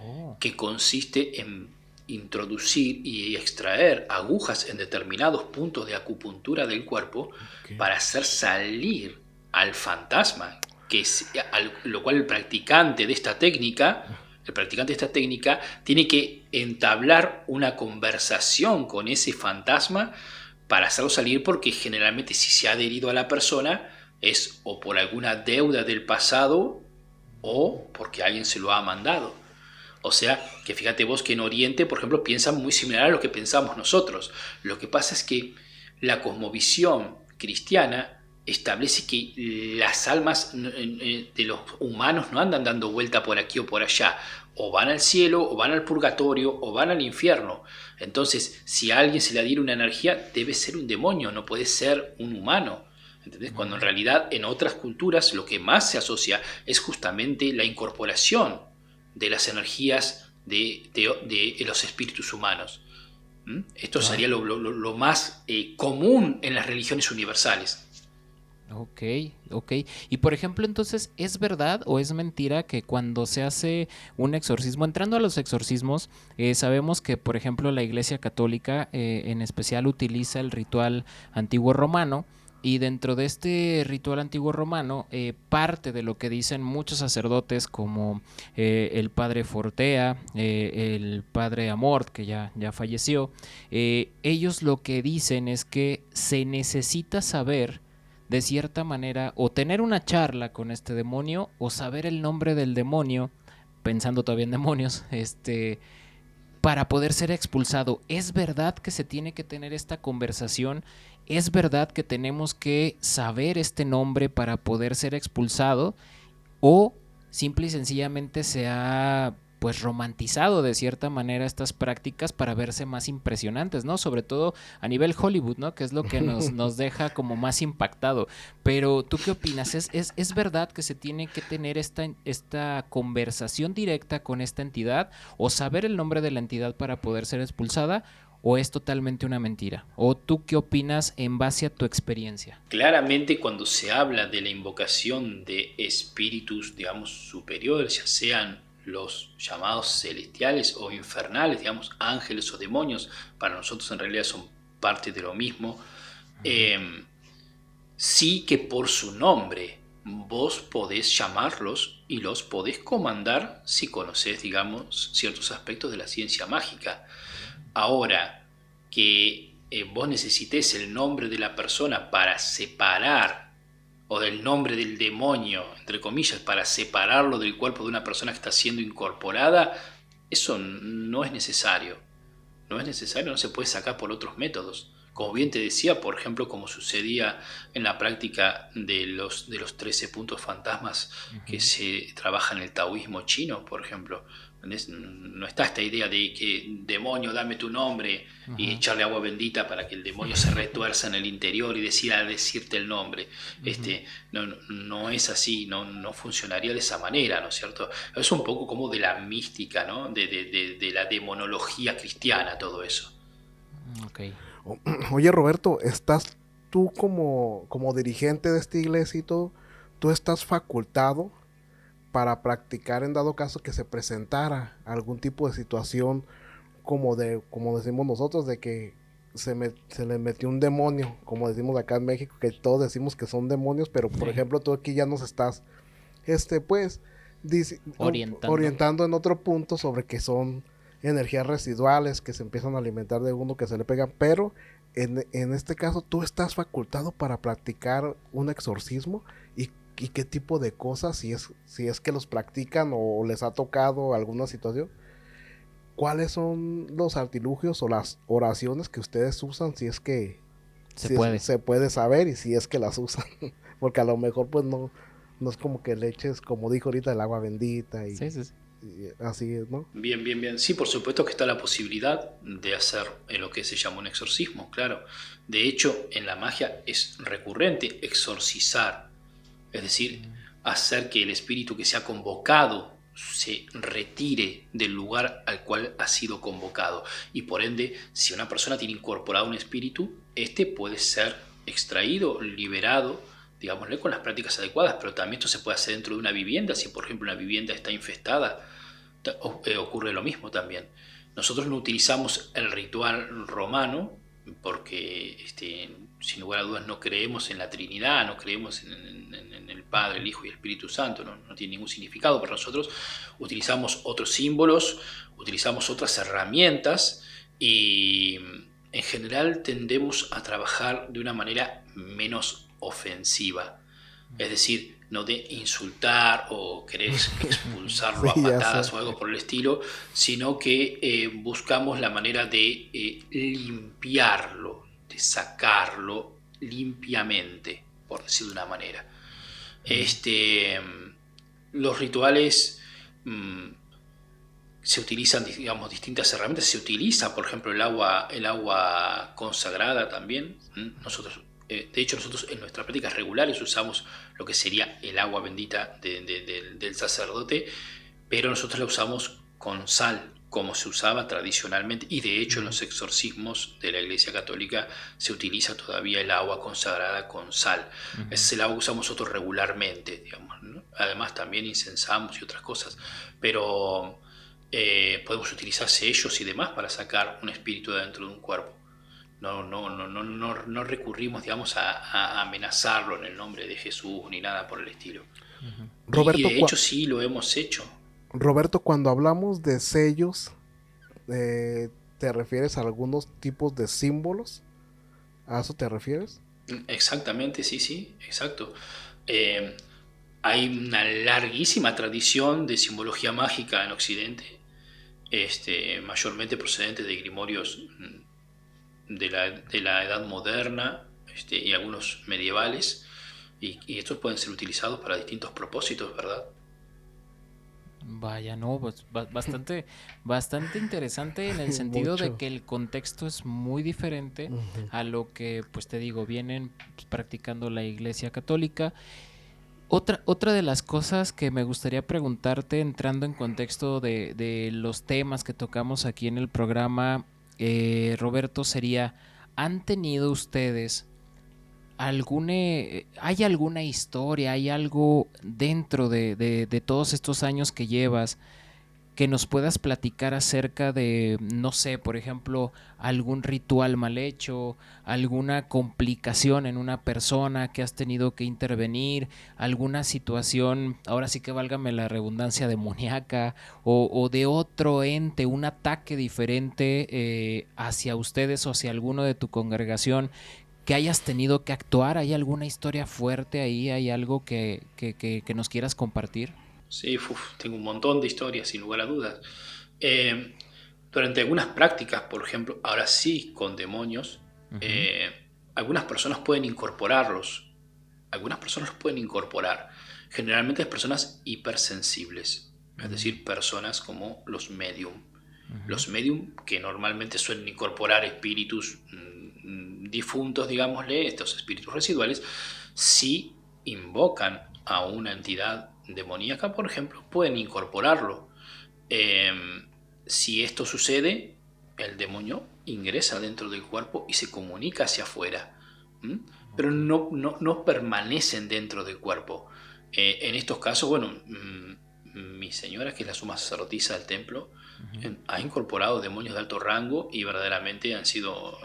Oh. que consiste en introducir y extraer agujas en determinados puntos de acupuntura del cuerpo Ok. para hacer salir al fantasma, lo cual el practicante de esta técnica, tiene que entablar una conversación con ese fantasma para hacerlo salir, porque generalmente si se ha adherido a la persona es o por alguna deuda del pasado o porque alguien se lo ha mandado. O sea, que fíjate vos que en Oriente, por ejemplo, piensan muy similar a lo que pensamos nosotros. Lo que pasa es que la cosmovisión cristiana establece que las almas de los humanos no andan dando vuelta por aquí o por allá. O van al cielo, o van al purgatorio, o van al infierno. Entonces, si a alguien se le adhiere una energía, debe ser un demonio, no puede ser un humano. ¿Entendés? Cuando en realidad en otras culturas lo que más se asocia es justamente la incorporación de las energías de los espíritus humanos. Esto sería lo más común en las religiones universales. Ok, ok. Y por ejemplo, entonces, ¿es verdad o es mentira que cuando se hace un exorcismo, entrando a los exorcismos, sabemos que, por ejemplo, la Iglesia Católica en especial utiliza el ritual antiguo romano? Y dentro de este ritual antiguo romano, parte de lo que dicen muchos sacerdotes como el padre Fortea, el padre Amort, que ya falleció, ellos lo que dicen es que se necesita saber de cierta manera o tener una charla con este demonio o saber el nombre del demonio, pensando todavía en demonios, para poder ser expulsado. ¿Es verdad que se tiene que tener esta conversación? ¿Es verdad que tenemos que saber este nombre para poder ser expulsado? ¿O simple y sencillamente se ha pues romantizado de cierta manera estas prácticas para verse más impresionantes, ¿no? Sobre todo a nivel Hollywood, ¿no? Que es lo que nos deja como más impactado. Pero, ¿tú qué opinas? ¿Es verdad que se tiene que tener esta conversación directa con esta entidad o saber el nombre de la entidad para poder ser expulsada? ¿O es totalmente una mentira? ¿O tú qué opinas en base a tu experiencia? Claramente cuando se habla de la invocación de espíritus, digamos, superiores, ya sean los llamados celestiales o infernales, digamos, ángeles o demonios, para nosotros en realidad son parte de lo mismo, sí que por su nombre vos podés llamarlos y los podés comandar si conocés, digamos, ciertos aspectos de la ciencia mágica. Ahora, que vos necesites el nombre de la persona para separar, o del nombre del demonio, entre comillas, para separarlo del cuerpo de una persona que está siendo incorporada, eso no es necesario. No es necesario, no se puede sacar por otros métodos. Como bien te decía, por ejemplo, como sucedía en la práctica de los 13 puntos fantasmas que Uh-huh. se trabaja en el taoísmo chino, por ejemplo. No está esta idea de que demonio, dame tu nombre y Uh-huh. echarle agua bendita para que el demonio se retuerza en el interior y decida decirte el nombre. Uh-huh. No es así, no funcionaría de esa manera, ¿no es cierto? Es un poco como de la mística, ¿no? De la demonología cristiana, todo eso. Ok. Oye, Roberto, ¿estás tú como dirigente de esta iglesia y todo, tú estás facultado para practicar en dado caso que se presentara algún tipo de situación como decimos nosotros, de que se le metió un demonio, como decimos acá en México, que todos decimos que son demonios, pero por Sí. ejemplo tú aquí ya nos estás, pues, Orientando. orientando en otro punto sobre que son energías residuales que se empiezan a alimentar de uno que se le pegan, pero en este caso, ¿tú estás facultado para practicar un exorcismo? ¿Y qué tipo de cosas, si es que los practican o les ha tocado alguna situación? ¿Cuáles son los artilugios o las oraciones que ustedes usan si es que se puede saber y si es que las usan? Porque a lo mejor pues no es como que le eches, como dijo ahorita, el agua bendita y, Sí, sí, sí. y así, ¿no? Bien, bien, bien. Sí, por supuesto que está la posibilidad de hacer lo que se llama un exorcismo, claro. De hecho, en la magia es recurrente exorcizar, es decir, hacer que el espíritu que se ha convocado se retire del lugar al cual ha sido convocado. Y por ende, si una persona tiene incorporado un espíritu, este puede ser extraído, liberado, digámosle, con las prácticas adecuadas, pero también esto se puede hacer dentro de una vivienda. Si por ejemplo una vivienda está infestada, ocurre lo mismo también. Nosotros no utilizamos el ritual romano porque sin lugar a dudas no creemos en la Trinidad, no creemos en el Padre, el Hijo y el Espíritu Santo, no tiene ningún significado para nosotros. Utilizamos otros símbolos, utilizamos otras herramientas y en general tendemos a trabajar de una manera menos ofensiva. Es decir, no de insultar o querer expulsarlo Sí, a ya patadas sé. o algo por el estilo, sino que buscamos la manera de limpiarlo, de sacarlo limpiamente, por decirlo de una manera. Este, los rituales se utilizan, digamos, distintas herramientas. Se utiliza, por ejemplo, el agua consagrada también. Nosotros, de hecho, nosotros en nuestras prácticas regulares usamos lo que sería el agua bendita del sacerdote, pero nosotros la usamos con sal, como se usaba tradicionalmente, y de hecho en los exorcismos de la Iglesia Católica se utiliza todavía el agua consagrada con sal. Es el agua que usamos nosotros regularmente, digamos, ¿no? Además también incensamos y otras cosas, pero podemos utilizar sellos y demás para sacar un espíritu de dentro de un cuerpo. No recurrimos, digamos, a amenazarlo en el nombre de Jesús ni nada por el estilo. Y Roberto, de hecho sí lo hemos hecho. Roberto, cuando hablamos de sellos, ¿te refieres a algunos tipos de símbolos? ¿A eso te refieres? Exactamente, sí, exacto. Eh, Hay una larguísima tradición de simbología mágica en Occidente, mayormente procedente de grimorios de la Edad Moderna, y algunos medievales, y estos pueden ser utilizados para distintos propósitos, ¿verdad? Vaya, no, pues bastante interesante en el sentido de Mucho. que el contexto es muy diferente Ujú. a lo que, pues te digo, vienen pues, practicando la Iglesia Católica. Otra de las cosas que me gustaría preguntarte, entrando en contexto de los temas que tocamos aquí en el programa, Roberto, sería, ¿han tenido ustedes hay alguna historia, hay algo dentro de todos estos años que llevas que nos puedas platicar acerca de, no sé, por ejemplo, algún ritual mal hecho, alguna complicación en una persona que has tenido que intervenir, alguna situación, ahora sí que válgame la redundancia, demoníaca o de otro ente, un ataque diferente hacia ustedes o hacia alguno de tu congregación que hayas tenido que actuar? ¿Hay alguna historia fuerte ahí? ¿Hay algo que nos quieras compartir? Sí, tengo un montón de historias, sin lugar a dudas. Eh, Durante algunas prácticas, por ejemplo, ahora sí con demonios, Ujú. eh, algunas personas pueden incorporarlos. Algunas personas los pueden incorporar. Generalmente es personas hipersensibles, es decir, personas como los medium. Ujú. Los medium que normalmente suelen incorporar espíritus difuntos, digámosle, estos espíritus residuales, si invocan a una entidad demoníaca, por ejemplo, pueden incorporarlo. Eh, si esto sucede, el demonio ingresa dentro del cuerpo y se comunica hacia afuera. ¿Mm? Pero Ok. no permanecen dentro del cuerpo. En estos casos, bueno, mi señora, que es la suma sacerdotisa del templo, Ujú. ha incorporado demonios de alto rango y verdaderamente han sido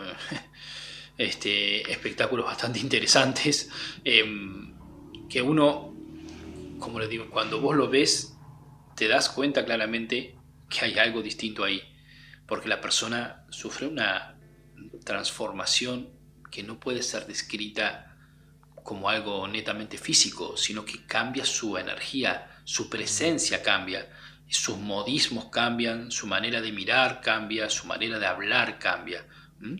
espectáculos bastante interesantes, que uno, como les digo, cuando vos lo ves, te das cuenta claramente que hay algo distinto ahí, porque la persona sufre transformación que no puede ser descrita como algo netamente físico, sino que cambia su energía, su presencia cambia, sus modismos cambian, su manera de mirar cambia, su manera de hablar cambia. ¿Mm?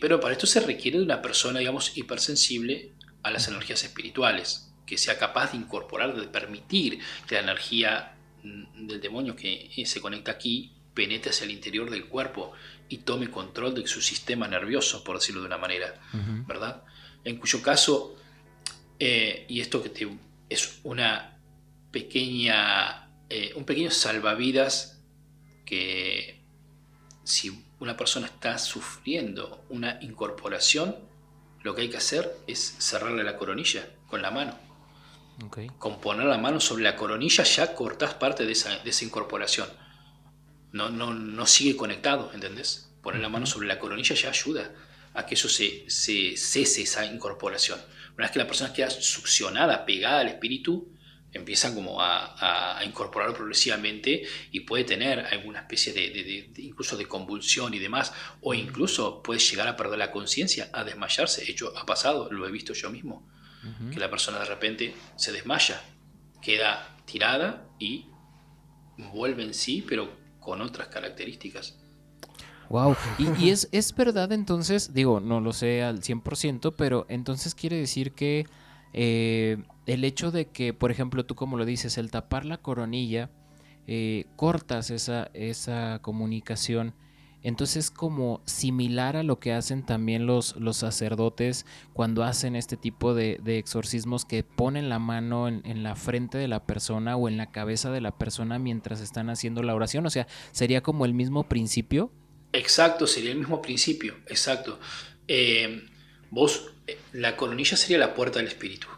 Pero para esto se requiere de una persona, digamos, hipersensible a las energías espirituales, que sea capaz de incorporar, de permitir que la energía del demonio que se conecta aquí penetre hacia el interior del cuerpo y tome control de su sistema nervioso, por decirlo de una manera, ¿verdad? En cuyo caso, y esto es una pequeña, un pequeño salvavidas que si una persona está sufriendo una incorporación, lo que hay que hacer es cerrarle la coronilla con la mano. Okay. Con poner la mano sobre la coronilla ya cortás parte de esa incorporación. No sigue conectado, ¿entendés? Poner la mano sobre la coronilla ya ayuda a que eso se cese esa incorporación. Una vez que la persona queda succionada, pegada al espíritu, empiezan como a incorporarlo progresivamente y puede tener alguna especie de incluso de convulsión y demás, o incluso puede llegar a perder la conciencia, a desmayarse. De hecho, ha pasado, lo he visto yo mismo, que la persona de repente se desmaya, queda tirada y vuelve en sí, pero con otras características. Wow. Y es verdad entonces, digo, no lo sé al 100%, pero entonces quiere decir que el hecho de que, por ejemplo, tú como lo dices, el tapar la coronilla, cortas esa comunicación. Entonces es como similar a lo que hacen también los sacerdotes cuando hacen este tipo de exorcismos, que ponen la mano en la frente de la persona o en la cabeza de la persona mientras están haciendo la oración. O sea, sería como el mismo principio. Exacto, sería el mismo principio, exacto. La coronilla sería la puerta del espíritu.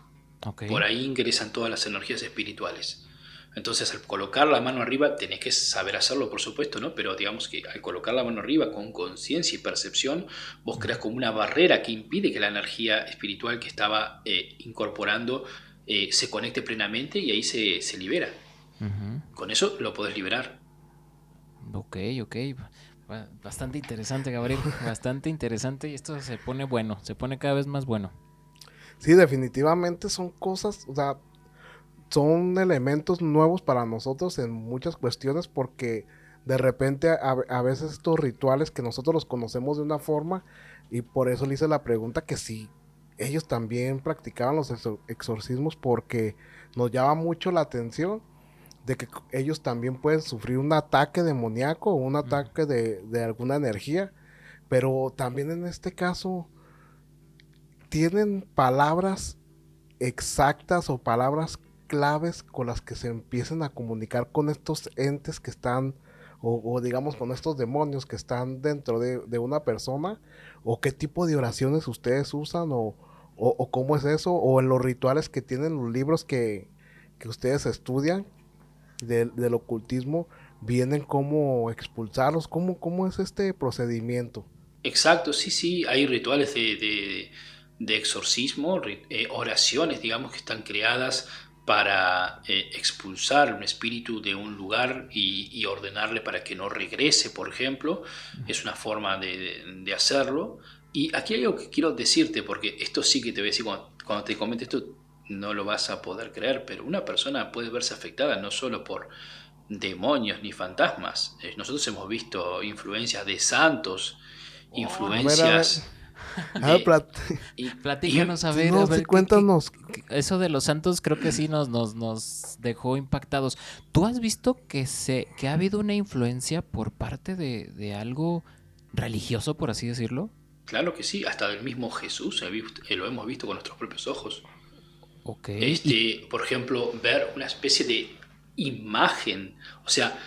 Okay. Por ahí ingresan todas las energías espirituales. Entonces, al colocar la mano arriba, tenés que saber hacerlo, por supuesto, ¿no? Pero digamos que al colocar la mano arriba con conciencia y percepción, vos creas como una barrera que impide que la energía espiritual que estaba incorporando se conecte plenamente y ahí se libera. Con eso lo podés liberar. Ok. Bastante interesante, Gabriel. Bastante interesante. Y esto se pone bueno, se pone cada vez más bueno. Sí, definitivamente son cosas, o sea, son elementos nuevos para nosotros en muchas cuestiones, porque de repente a veces estos rituales que nosotros los conocemos de una forma, y por eso le hice la pregunta que si ellos también practicaban los exorcismos, porque nos llama mucho la atención de que ellos también pueden sufrir un ataque demoníaco o un ataque de alguna energía, pero también en este caso tienen palabras exactas o palabras claves con las que se empiecen a comunicar con estos entes que están, o digamos con estos demonios que están dentro de una persona, o qué tipo de oraciones ustedes usan, o cómo es eso, o en los rituales que tienen los libros que ustedes estudian del ocultismo, vienen cómo expulsarlos, cómo es este procedimiento. Exacto, sí, hay rituales de exorcismo, oraciones, digamos, que están creadas para expulsar un espíritu de un lugar y ordenarle para que no regrese, por ejemplo. Es una forma de hacerlo. Y aquí hay algo que quiero decirte, porque esto sí que te voy a decir, cuando te comente esto no lo vas a poder creer, pero una persona puede verse afectada no solo por demonios ni fantasmas. Nosotros hemos visto influencias de santos, influencias a ver, platícanos, a ver, cuéntanos. Eso de los santos creo que sí nos dejó impactados. ¿Tú has visto que ha habido una influencia por parte de algo religioso, por así decirlo? Claro que sí, hasta del mismo Jesús lo hemos visto con nuestros propios ojos. Okay. Por ejemplo, ver una especie de imagen, o sea,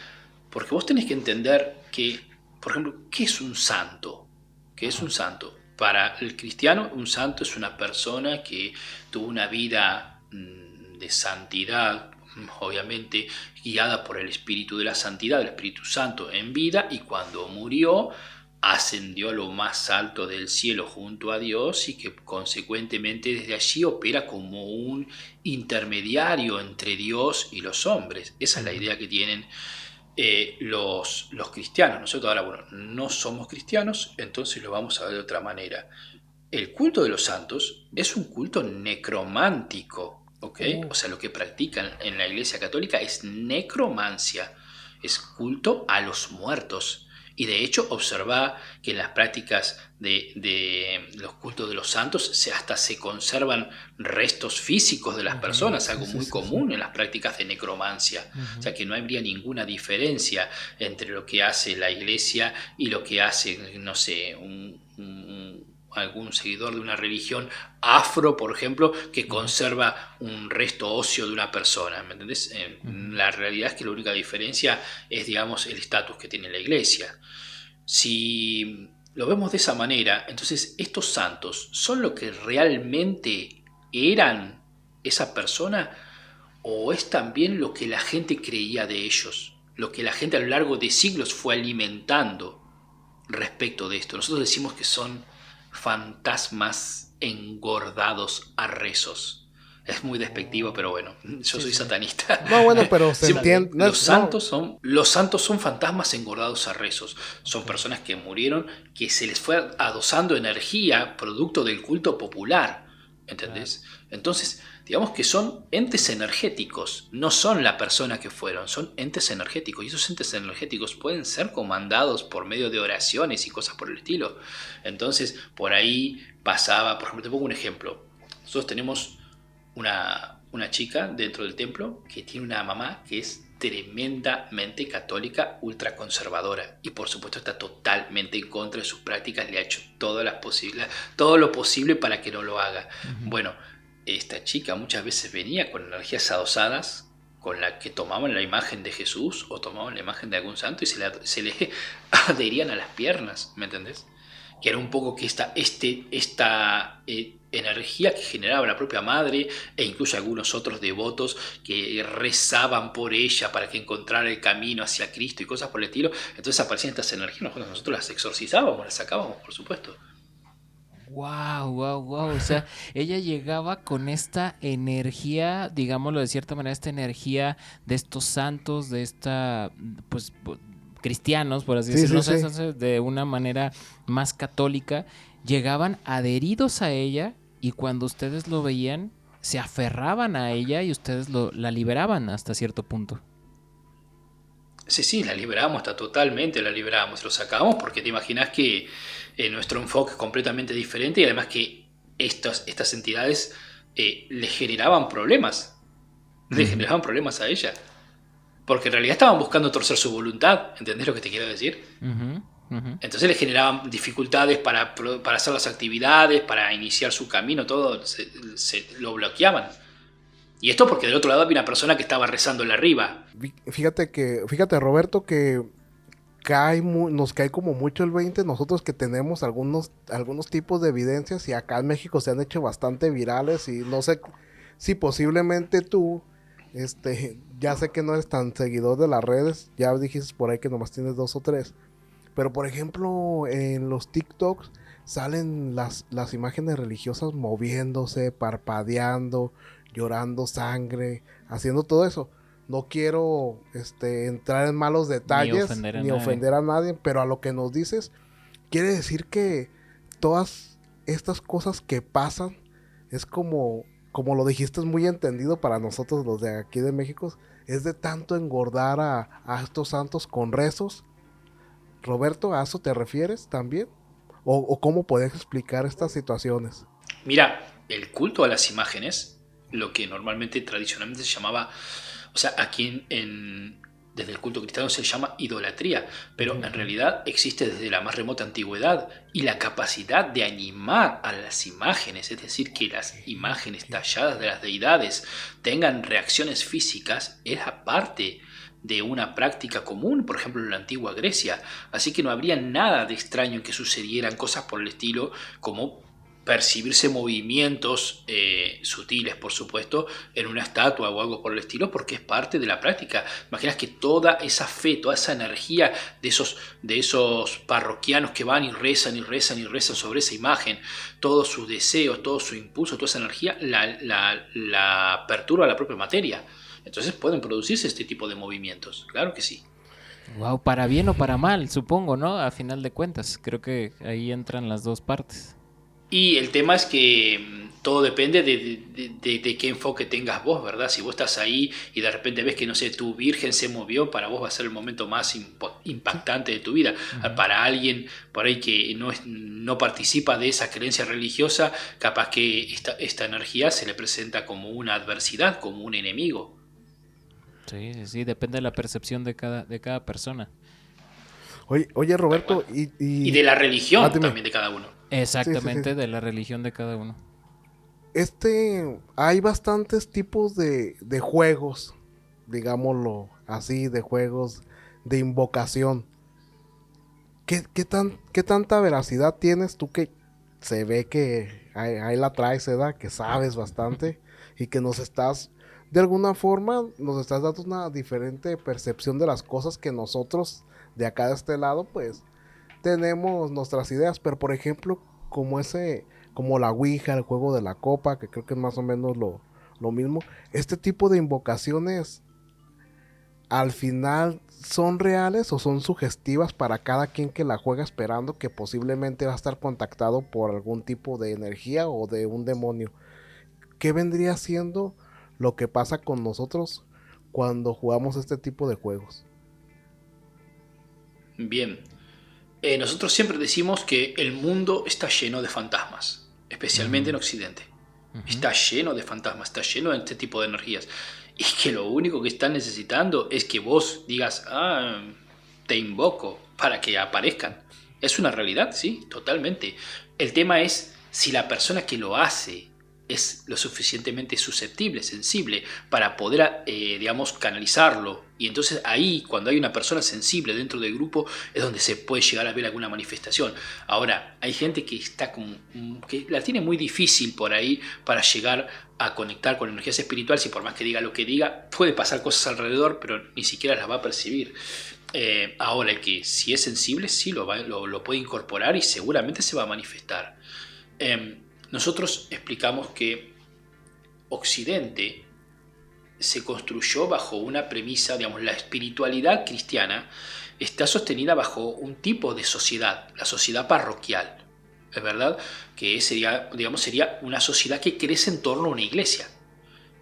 porque vos tenés que entender que, por ejemplo, ¿qué es un santo? ¿Qué es un santo? Para el cristiano, un santo es una persona que tuvo una vida de santidad, obviamente guiada por el Espíritu de la Santidad, el Espíritu Santo en vida, y cuando murió ascendió a lo más alto del cielo junto a Dios, y que consecuentemente desde allí opera como un intermediario entre Dios y los hombres. Esa es la idea que tienen los cristianos. Nosotros ahora, bueno, no somos cristianos, entonces lo vamos a ver de otra manera. El culto de los santos es un culto necromántico, ¿ok? O sea, lo que practican en la Iglesia Católica es necromancia, es culto a los muertos. Y de hecho, observa que en las prácticas de los cultos de los santos hasta se conservan restos físicos de las personas, algo muy común en las prácticas de necromancia. O sea, que no habría ninguna diferencia entre lo que hace la Iglesia y lo que hace, no sé, algún seguidor de una religión afro, por ejemplo, que conserva un resto óseo de una persona, ¿me entendés? La realidad es que la única diferencia es, digamos, el estatus que tiene la Iglesia. Si lo vemos de esa manera, entonces estos santos son lo que realmente eran esa persona, o es también lo que la gente creía de ellos, lo que la gente a lo largo de siglos fue alimentando respecto de esto. Nosotros decimos que son fantasmas engordados a rezos. Es muy despectivo, pero bueno, yo soy satanista. No, bueno, pero se Sí, entiende. los santos son fantasmas engordados a rezos. Son personas que murieron, que se les fue adosando energía producto del culto popular. ¿Entendés? Entonces, digamos que son entes energéticos, no son la persona que fueron, son entes energéticos. Y esos entes energéticos pueden ser comandados por medio de oraciones y cosas por el estilo. Entonces, por ahí pasaba, por ejemplo, te pongo un ejemplo. Nosotros tenemos una chica dentro del templo que tiene una mamá que es tremendamente católica, ultraconservadora, y por supuesto está totalmente en contra de sus prácticas, le ha hecho todo lo posible para que no lo haga. Bueno, esta chica muchas veces venía con energías adosadas, con la que tomaban la imagen de Jesús o tomaban la imagen de algún santo y se le adherían a las piernas, ¿me entendés? Que era un poco que esta energía que generaba la propia madre e incluso algunos otros devotos que rezaban por ella para que encontrara el camino hacia Cristo y cosas por el estilo. Entonces aparecían estas energías, nosotros las exorcizábamos, las sacábamos, por supuesto. Wow. O sea, ella llegaba con esta energía, digámoslo de cierta manera, esta energía de estos santos, de esta, pues, cristianos, por así decirlo, Sí. Entonces, de una manera más católica, llegaban adheridos a ella y cuando ustedes lo veían, se aferraban a ella y ustedes la liberaban hasta cierto punto. Sí, la liberamos, está totalmente la liberamos, lo sacamos porque te imaginas que nuestro enfoque es completamente diferente y además que estas entidades le generaban problemas, a ella, porque en realidad estaban buscando torcer su voluntad, ¿entendés lo que te quiero decir? Entonces le generaban dificultades para hacer las actividades, para iniciar su camino, todo, se lo bloqueaban. Y esto porque del otro lado había una persona que estaba rezándole arriba. Fíjate Roberto, que nos cae como mucho el 20 nosotros que tenemos algunos tipos de evidencias y acá en México se han hecho bastante virales y no sé si posiblemente tú, ya sé que no eres tan seguidor de las redes, ya dijiste por ahí que nomás tienes 2 o 3, pero por ejemplo en los TikToks salen las imágenes religiosas moviéndose, parpadeando, llorando sangre, haciendo todo eso. No quiero entrar en malos detalles ni ofender a nadie, pero a lo que nos dices, quiere decir que todas estas cosas que pasan es como lo dijiste, es muy entendido para nosotros los de aquí de México, es de tanto engordar a estos santos con rezos. Roberto, ¿a eso te refieres también? ¿O cómo podés explicar estas situaciones? Mira, el culto a las imágenes, lo que normalmente tradicionalmente se llamaba, o sea, aquí desde el culto cristiano se llama idolatría, pero en realidad existe desde la más remota antigüedad, y la capacidad de animar a las imágenes, es decir, que las imágenes talladas de las deidades tengan reacciones físicas, era parte de una práctica común, por ejemplo en la antigua Grecia, así que no habría nada de extraño en que sucedieran cosas por el estilo como percibirse movimientos sutiles, por supuesto, en una estatua o algo por el estilo, porque es parte de la práctica. Imaginas que toda esa fe, toda esa energía de esos parroquianos que van y rezan sobre esa imagen, todos sus deseos, todo su impulso, toda esa energía, la perturba la propia materia. Entonces pueden producirse este tipo de movimientos, claro que sí. Wow, para bien o para mal, supongo, ¿no? A final de cuentas, creo que ahí entran las dos partes. Y el tema es que todo depende de qué enfoque tengas vos, ¿verdad? Si vos estás ahí y de repente ves que, no sé, tu virgen se movió, para vos va a ser el momento más impactante de tu vida. Ujú. Para alguien por ahí que no participa de esa creencia religiosa, capaz que esta energía se le presenta como una adversidad, como un enemigo. Sí, sí, sí, depende de la percepción de cada persona. Oye, Tal cual. Roberto, Y de la religión dime. también de cada uno. Sí, sí, sí. Exactamente, de la religión de cada uno. Hay bastantes tipos de juegos, digámoslo así, de juegos de invocación. ¿Qué tanta veracidad tienes tú que se ve que ahí la traes, ¿verdad? Que sabes bastante y que de alguna forma, nos estás dando una diferente percepción de las cosas que nosotros de acá de este lado, pues, tenemos nuestras ideas, pero por ejemplo, como la Ouija, el juego de la copa, que creo que es más o menos lo mismo, este tipo de invocaciones al final son reales o son sugestivas para cada quien que la juega esperando que posiblemente va a estar contactado por algún tipo de energía o de un demonio. ¿Qué vendría siendo lo que pasa con nosotros cuando jugamos este tipo de juegos? Bien. Nosotros siempre decimos que el mundo está lleno de fantasmas, especialmente en Mm, Occidente. ujú. Está lleno de fantasmas, está lleno de este tipo de energías. Y que lo único que están necesitando es que vos digas, te invoco para que aparezcan. Es una realidad, sí, totalmente. El tema es si la persona que lo hace es lo suficientemente susceptible, sensible, para poder, digamos, canalizarlo. Y entonces ahí, cuando hay una persona sensible dentro del grupo, es donde se puede llegar a ver alguna manifestación. Ahora, hay gente que está como, que la tiene muy difícil por ahí para llegar a conectar con energías espirituales y por más que diga lo que diga, puede pasar cosas alrededor, pero ni siquiera las va a percibir. Ahora, el que si es sensible, sí lo puede incorporar y seguramente se va a manifestar. Nosotros explicamos que Occidente se construyó bajo una premisa, digamos, la espiritualidad cristiana está sostenida bajo un tipo de sociedad, la sociedad parroquial, ¿es verdad? Que sería, digamos, sería una sociedad que crece en torno a una iglesia.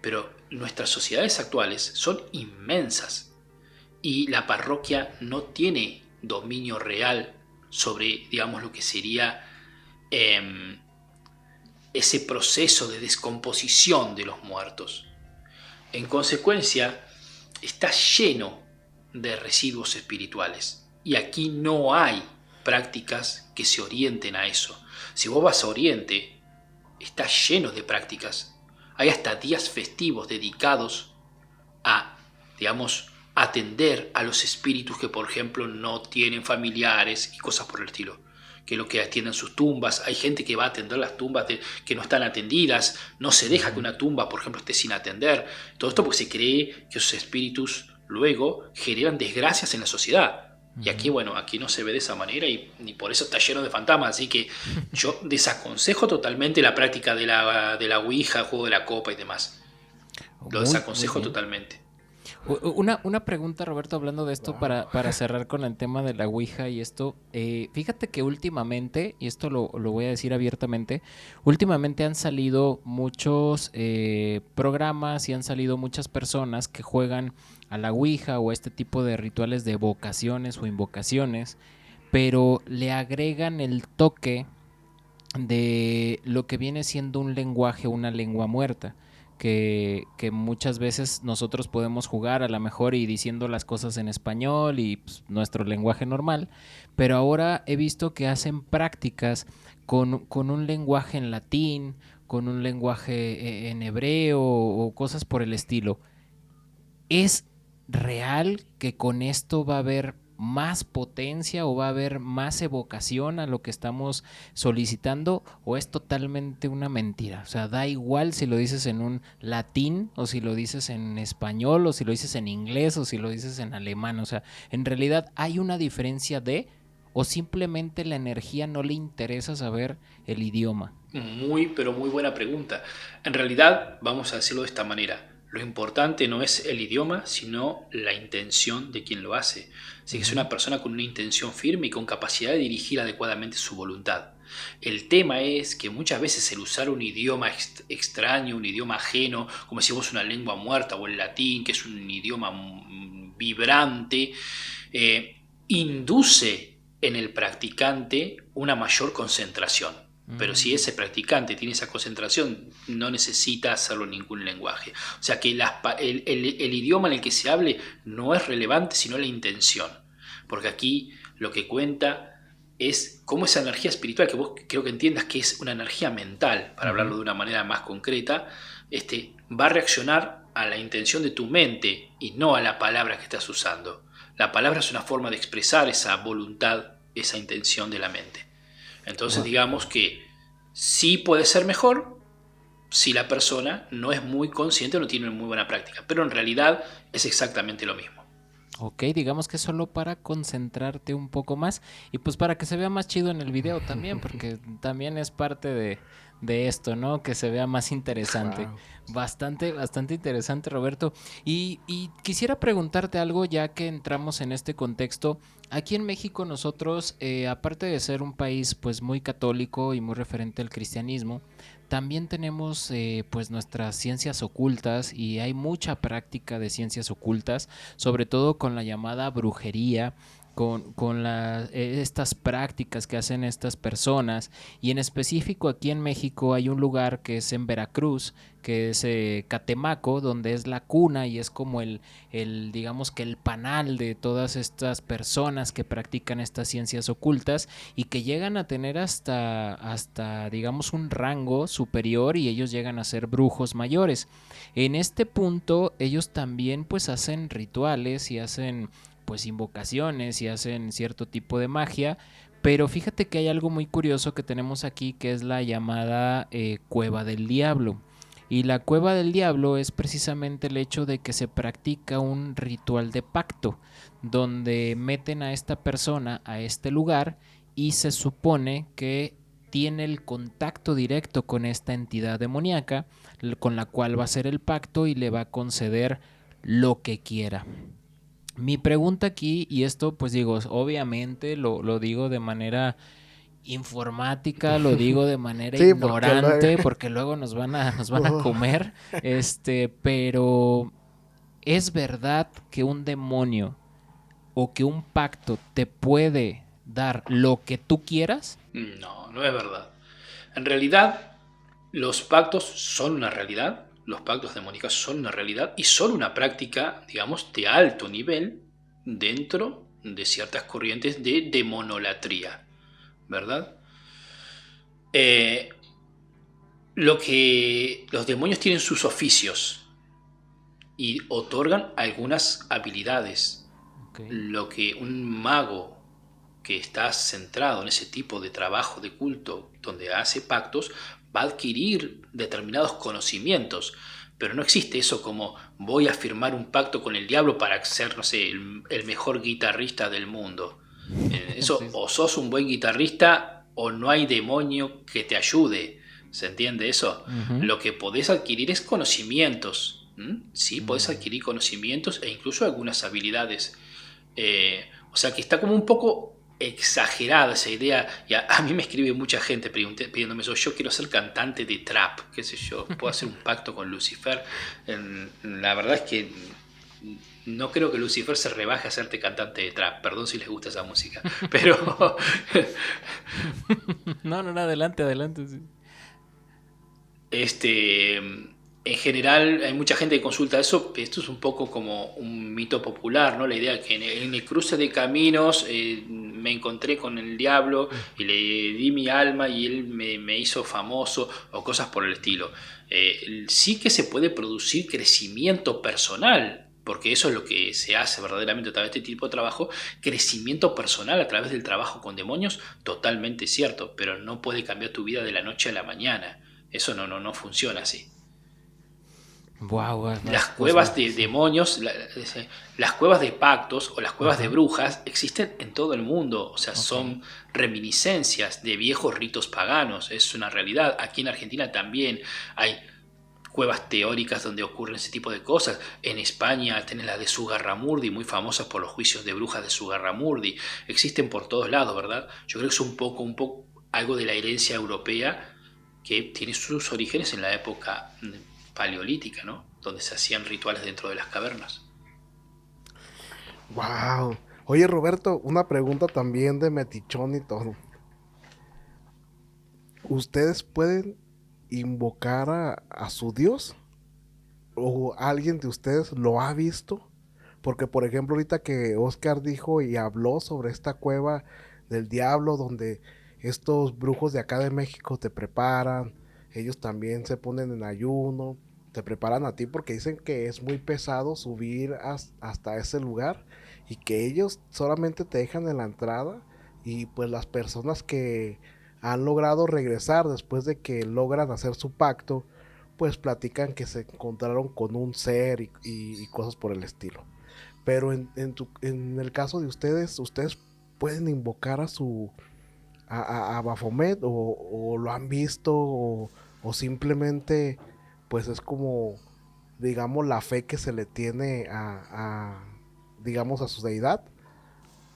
Pero nuestras sociedades actuales son inmensas y la parroquia no tiene dominio real sobre, digamos, lo que sería eh, ese proceso de descomposición de los muertos. En consecuencia, está lleno de residuos espirituales. Y aquí no hay prácticas que se orienten a eso. Si vos vas a Oriente, está lleno de prácticas. Hay hasta días festivos dedicados a, digamos, atender a los espíritus que, por ejemplo, no tienen familiares y cosas por el estilo, que lo que atienden sus tumbas. Hay gente que va a atender las tumbas que no están atendidas, no se deja que Ujú. una tumba, por ejemplo, esté sin atender. Todo esto porque se cree que esos espíritus luego generan desgracias en la sociedad. Y aquí, Ujú. bueno, aquí no se ve de esa manera y por eso está lleno de fantasmas. Así que yo desaconsejo totalmente la práctica de la Ouija, el juego de la copa y demás. Lo Muy, muy desaconsejo bien. totalmente. Una pregunta, Roberto, hablando de esto Wow. para cerrar con el tema de la Ouija y esto. Fíjate que últimamente, y esto lo voy a decir abiertamente, últimamente han salido muchos programas y han salido muchas personas que juegan a la Ouija o este tipo de rituales de evocaciones o invocaciones, pero le agregan el toque de lo que viene siendo un lenguaje, una lengua muerta. Que muchas veces nosotros podemos jugar a lo mejor y diciendo las cosas en español y pues, nuestro lenguaje normal, pero ahora he visto que hacen prácticas con un lenguaje en latín, con un lenguaje en hebreo o cosas por el estilo. ¿Es real que con esto va a haber más potencia o va a haber más evocación a lo que estamos solicitando o es totalmente una mentira? O sea, da igual si lo dices en un latín o si lo dices en español o si lo dices en inglés o si lo dices en alemán. O sea, en realidad hay una diferencia de o simplemente la energía no le interesa saber el idioma. Muy, pero muy buena pregunta. En realidad, vamos a decirlo de esta manera. Lo importante no es el idioma, sino la intención de quien lo hace. Así que es una persona con una intención firme y con capacidad de dirigir adecuadamente su voluntad. El tema es que muchas veces el usar un idioma extraño, un idioma ajeno, como decimos una lengua muerta o el latín, que es un idioma vibrante, induce en el practicante una mayor concentración. Pero si ese practicante tiene esa concentración, no necesita hacerlo en ningún lenguaje. O sea que el idioma en el que se hable no es relevante, sino la intención. Porque aquí lo que cuenta es cómo esa energía espiritual, que vos creo que entiendas que es una energía mental, para hablarlo de una manera más concreta, va a reaccionar a la intención de tu mente y no a la palabra que estás usando. La palabra es una forma de expresar esa voluntad, esa intención de la mente. Entonces digamos que sí puede ser mejor si la persona no es muy consciente o no tiene muy buena práctica, pero en realidad es exactamente lo mismo. Ok, digamos que solo para concentrarte un poco más y pues para que se vea más chido en el video también, porque también es parte de esto, ¿no? Que se vea más interesante. Wow. Bastante interesante, Roberto. Y quisiera preguntarte algo ya que entramos en este contexto. Aquí en México nosotros, aparte de ser un país pues muy católico y muy referente al cristianismo, también tenemos pues nuestras ciencias ocultas y hay mucha práctica de ciencias ocultas, sobre todo con la llamada brujería, con estas prácticas que hacen estas personas, y en específico aquí en México hay un lugar que es en Veracruz, que es Catemaco, donde es la cuna y es como digamos que el panal de todas estas personas que practican estas ciencias ocultas y que llegan a tener hasta digamos un rango superior y ellos llegan a ser brujos mayores. En este punto ellos también pues hacen rituales y hacen pues invocaciones y hacen cierto tipo de magia, pero fíjate que hay algo muy curioso que tenemos aquí, que es la llamada Cueva del Diablo. Y la Cueva del Diablo es precisamente el hecho de que se practica un ritual de pacto, donde meten a esta persona a este lugar y se supone que tiene el contacto directo con esta entidad demoníaca, con la cual va a hacer el pacto y le va a conceder lo que quiera. Mi pregunta aquí, y esto pues digo, obviamente lo digo de manera informática, lo digo de manera Sí, ignorante, porque luego nos van a comer, pero ¿es verdad que un demonio o que un pacto te puede dar lo que tú quieras? No, no es verdad. En realidad, los pactos son una realidad, los pactos demoníacos son una realidad y son una práctica, digamos, de alto nivel dentro de ciertas corrientes de demonolatría, ¿verdad? Lo que los demonios tienen sus oficios y otorgan algunas habilidades. Okay. Lo que un mago que está centrado en ese tipo de trabajo de culto donde hace pactos va a adquirir determinados conocimientos, pero no existe eso como voy a firmar un pacto con el diablo para ser, no sé, el mejor guitarrista del mundo. Eso, Sí. o sos un buen guitarrista o no hay demonio que te ayude. ¿Se entiende eso? Uh-huh. Lo que podés adquirir es conocimientos. Sí, podés adquirir conocimientos e incluso algunas habilidades. O sea que está como un poco exagerada esa idea. Y a mí me escribe mucha gente pidiéndome eso. Yo quiero ser cantante de trap, qué sé yo, puedo hacer un pacto con Lucifer. La verdad es que no creo que Lucifer se rebaje a hacerte cantante de trap. Perdón si les gusta esa música, pero No, adelante. Sí. En general hay mucha gente que consulta eso. Esto es un poco como un mito popular, ¿no? La idea que en el cruce de caminos me encontré con el diablo y le di mi alma y él me hizo famoso o cosas por el estilo. Sí que se puede producir crecimiento personal, porque eso es lo que se hace verdaderamente a través de este tipo de trabajo. Crecimiento personal a través del trabajo con demonios, totalmente cierto, pero no puede cambiar tu vida de la noche a la mañana. Eso no funciona así. Wow, Las cuevas de demonios, las cuevas de pactos o las cuevas de brujas existen en todo el mundo. O sea, son reminiscencias de viejos ritos paganos. Es una realidad. Aquí en Argentina también hay cuevas teóricas donde ocurren ese tipo de cosas. En España tenés la de Zugarramurdi, muy famosas por los juicios de brujas de Zugarramurdi. Existen por todos lados, ¿verdad? Yo creo que es un poco algo de la herencia europea que tiene sus orígenes en la época paleolítica, ¿no? Donde se hacían rituales dentro de las cavernas. Wow. Oye, Roberto, una pregunta también de metichón y todo. ¿Ustedes pueden invocar a su Dios? ¿O alguien de ustedes lo ha visto? Porque, por ejemplo, ahorita que Oscar dijo y habló sobre esta cueva del diablo, donde estos brujos de acá de México te preparan, ellos también se ponen en ayuno, te preparan a ti porque dicen que es muy pesado subir hasta ese lugar y que ellos solamente te dejan en la entrada y pues las personas que han logrado regresar después de que logran hacer su pacto, pues platican que se encontraron con un ser y cosas por el estilo. Pero en el caso de ustedes pueden invocar a Baphomet o lo han visto o simplemente pues es como digamos la fe que se le tiene digamos a su deidad,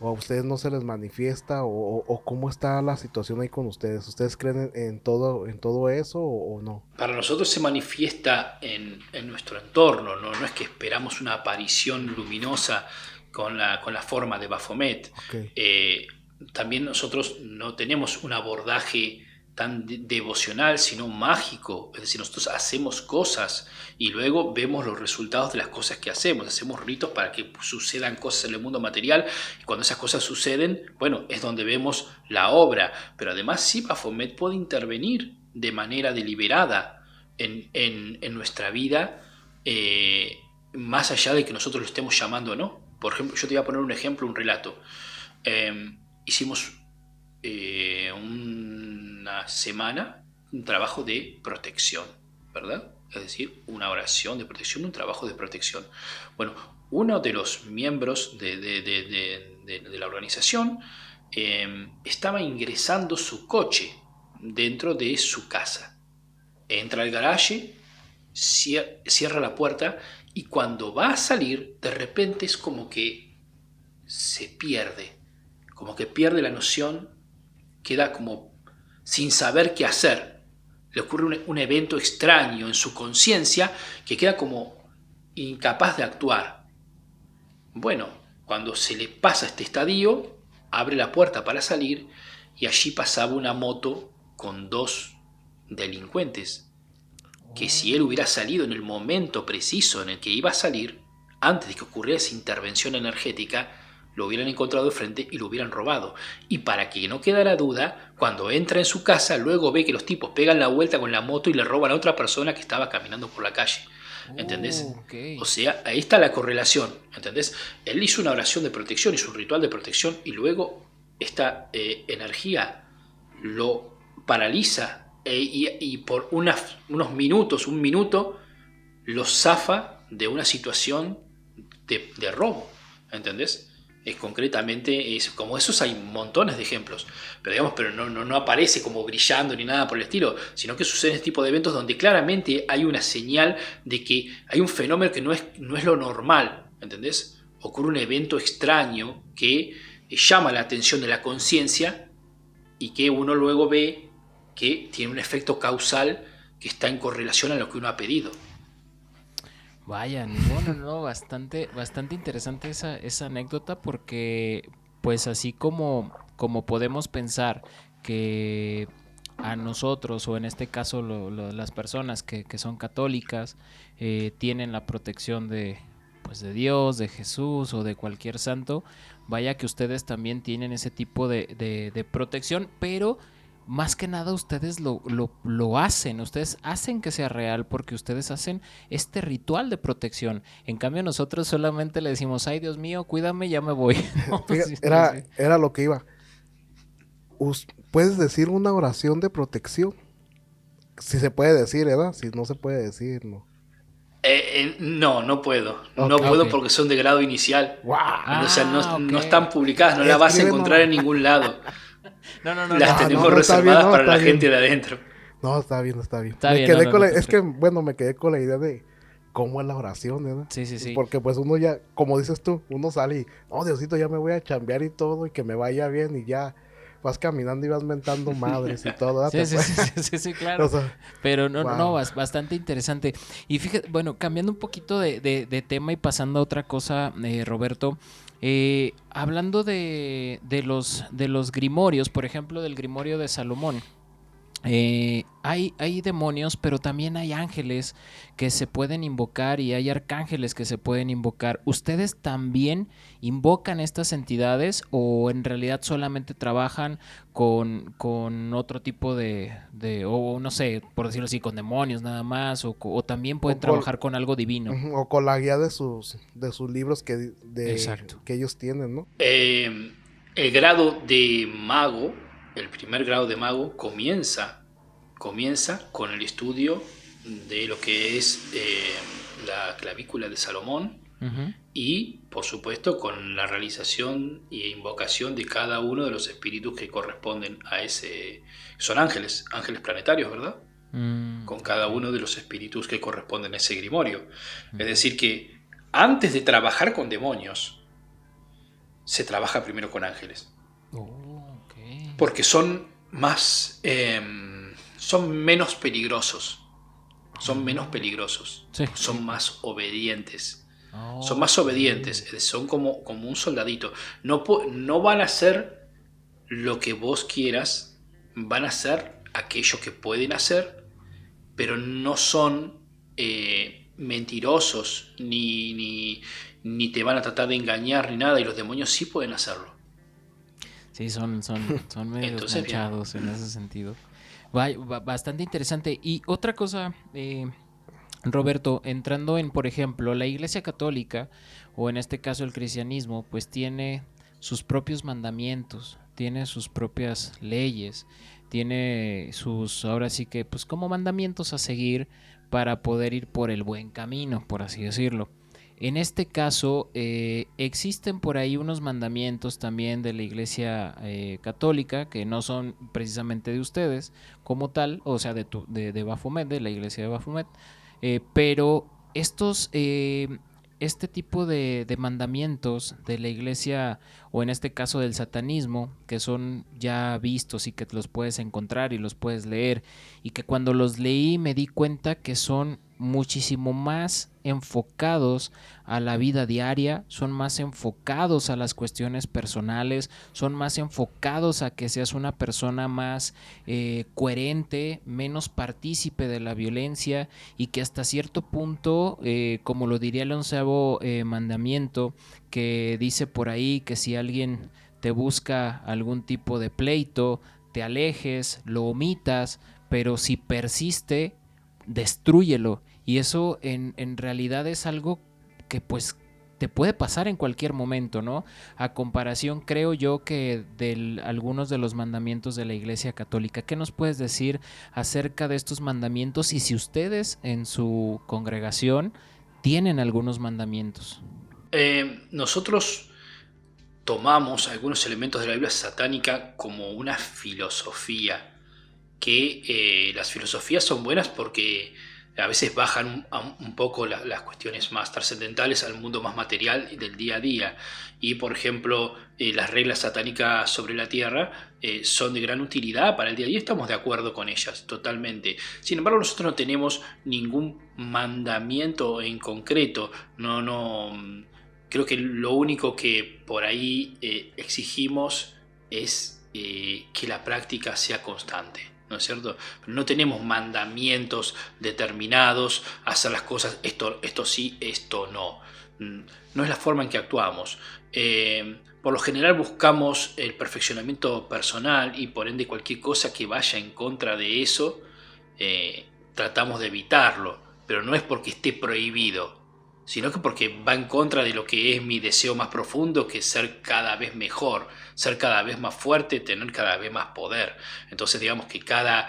o a ustedes no se les manifiesta o cómo está la situación ahí con ustedes creen en todo eso o no. Para nosotros se manifiesta en nuestro entorno, ¿no? No es que esperamos una aparición luminosa con la forma de Baphomet. Okay. También nosotros no tenemos un abordaje tan devocional, sino mágico. Es decir, nosotros hacemos cosas y luego vemos los resultados de las cosas que hacemos. Hacemos ritos para que sucedan cosas en el mundo material y cuando esas cosas suceden, bueno, es donde vemos la obra. Pero además sí, Baphomet puede intervenir de manera deliberada en nuestra vida, más allá de que nosotros lo estemos llamando o no. Por ejemplo, yo te voy a poner un ejemplo, un relato. Hicimos una semana un trabajo de protección, ¿verdad? Es decir, una oración de protección, un trabajo de protección. Bueno, uno de los miembros de la organización estaba ingresando su coche dentro de su casa. Entra al garaje, cierra la puerta y cuando va a salir, de repente es como que se pierde, como que pierde la noción, queda como sin saber qué hacer. Le ocurre un evento extraño en su conciencia que queda como incapaz de actuar. Bueno, cuando se le pasa este estadio, abre la puerta para salir y allí pasaba una moto con 2 delincuentes que si él hubiera salido en el momento preciso en el que iba a salir, antes de que ocurriera esa intervención energética, lo hubieran encontrado de frente y lo hubieran robado. Y para que no quedara duda, cuando entra en su casa, luego ve que los tipos pegan la vuelta con la moto y le roban a otra persona que estaba caminando por la calle. ¿Entendés? Okay. O sea, ahí está la correlación. ¿Entendés? Él hizo una oración de protección, hizo un ritual de protección y luego esta energía lo paraliza y por unos minutos, un minuto, lo zafa de una situación de robo. ¿Entendés? Concretamente, como esos hay montones de ejemplos, pero digamos, no aparece como brillando ni nada por el estilo, sino que suceden este tipo de eventos donde claramente hay una señal de que hay un fenómeno que no es lo normal, ¿entendés? Ocurre un evento extraño que llama la atención de la conciencia y que uno luego ve que tiene un efecto causal que está en correlación a lo que uno ha pedido. Vaya, no, bastante interesante esa anécdota porque pues así como podemos pensar que a nosotros o en este caso las personas que son católicas tienen la protección de Dios, de Jesús o de cualquier santo, vaya que ustedes también tienen ese tipo de protección, pero más que nada ustedes lo hacen, ustedes hacen que sea real porque ustedes hacen este ritual de protección. En cambio nosotros solamente le decimos, ay Dios mío, cuídame, ya me voy. No, Fíjate, era lo que iba. ¿Puedes decir una oración de protección? Si se puede decir, ¿verdad? Si no se puede decir, no. No puedo. Okay. No puedo porque son de grado inicial. Wow. O sea, no están publicadas, no las vas a encontrar en ningún lado. No. Las tenemos reservadas para la gente de adentro. No, está bien, está bien. Está Me bien, quedé no, con no la- te es que, bueno, me quedé con la idea de cómo es la oración, ¿verdad? Sí, sí, sí. Porque pues uno ya, como dices tú, uno sale y, no, Diosito, ya me voy a chambear y todo, y que me vaya bien, y ya vas caminando y vas mentando madres y todo, ¿verdad? Sí, sí, sí, sí, sí, sí, O claro. sea, Pero no, no, no, wow. bastante interesante. Y fíjate, bueno, cambiando un poquito de tema y pasando a otra cosa, Roberto, hablando de los grimorios, por ejemplo, del grimorio de Salomón. Hay demonios, pero también hay ángeles que se pueden invocar y hay arcángeles que se pueden invocar. ¿Ustedes también invocan estas entidades o en realidad solamente trabajan con otro tipo o no sé, por decirlo así, con demonios nada más, o también O pueden con, trabajar con algo divino? ujú, o con la guía de sus libros Exacto. que ellos tienen, ¿no? El grado de mago, el primer grado de mago, comienza con el estudio de lo que es la clavícula de Salomón Ujú. y, por supuesto, con la realización e invocación de cada uno de los espíritus que corresponden a ese... Son ángeles, ángeles planetarios, ¿verdad? Con cada Ok. uno de los espíritus que corresponden a ese grimorio. Es Ujú. decir, que antes de trabajar con demonios, se trabaja primero con ángeles, Oh, ok. porque son menos peligrosos, Sí, sí, son claro. más obedientes, Ok. son como un soldadito. No van a hacer lo que vos quieras, van a hacer aquello que pueden hacer, pero no son mentirosos, ni te van a tratar de engañar, ni nada, y los demonios sí pueden hacerlo. Sí, son medios Entonces, bien. manchados en ese sentido. Bastante interesante. Y otra cosa, Roberto, entrando en, por ejemplo, la Iglesia Católica, o en este caso el cristianismo, pues tiene sus propios mandamientos, tiene sus propias leyes, tiene sus, ahora sí que, pues como mandamientos a seguir para poder ir por el buen camino, por así decirlo. En este caso, existen por ahí unos mandamientos también de la Iglesia Católica que no son precisamente de ustedes como tal, o sea, de Baphomet, de la Iglesia de Baphomet, pero este tipo de mandamientos de la iglesia, o en este caso del satanismo, que son ya vistos y que los puedes encontrar y los puedes leer, y que cuando los leí me di cuenta que son muchísimo más enfocados a la vida diaria, son más enfocados a las cuestiones personales, son más enfocados a que seas una persona más coherente, menos partícipe de la violencia y que hasta cierto punto, como lo diría el onceavo mandamiento, que dice por ahí que si alguien te busca algún tipo de pleito, te alejes, lo omitas, pero si persiste, destrúyelo. Y eso en realidad es algo que pues te puede pasar en cualquier momento, ¿no? A comparación, creo yo, que de algunos de los mandamientos de la Iglesia Católica. ¿Qué nos puedes decir acerca de estos mandamientos y si ustedes en su congregación tienen algunos mandamientos? Nosotros tomamos algunos elementos de la Biblia satánica como una filosofía, que las filosofías son buenas porque a veces bajan un poco las cuestiones más trascendentales al mundo más material del día a día. Y por ejemplo, las reglas satánicas sobre la tierra son de gran utilidad para el día a día, estamos de acuerdo con ellas totalmente. Sin embargo, nosotros no tenemos ningún mandamiento en concreto, creo que lo único que por ahí exigimos es que la práctica sea constante, ¿no es cierto? No tenemos mandamientos determinados, hacer las cosas, esto sí, esto no. No es la forma en que actuamos. Por lo general buscamos el perfeccionamiento personal y por ende cualquier cosa que vaya en contra de eso, eh, tratamos de evitarlo, pero no es porque esté prohibido, sino que porque va en contra de lo que es mi deseo más profundo, que es ser cada vez mejor, ser cada vez más fuerte, tener cada vez más poder. Entonces digamos que cada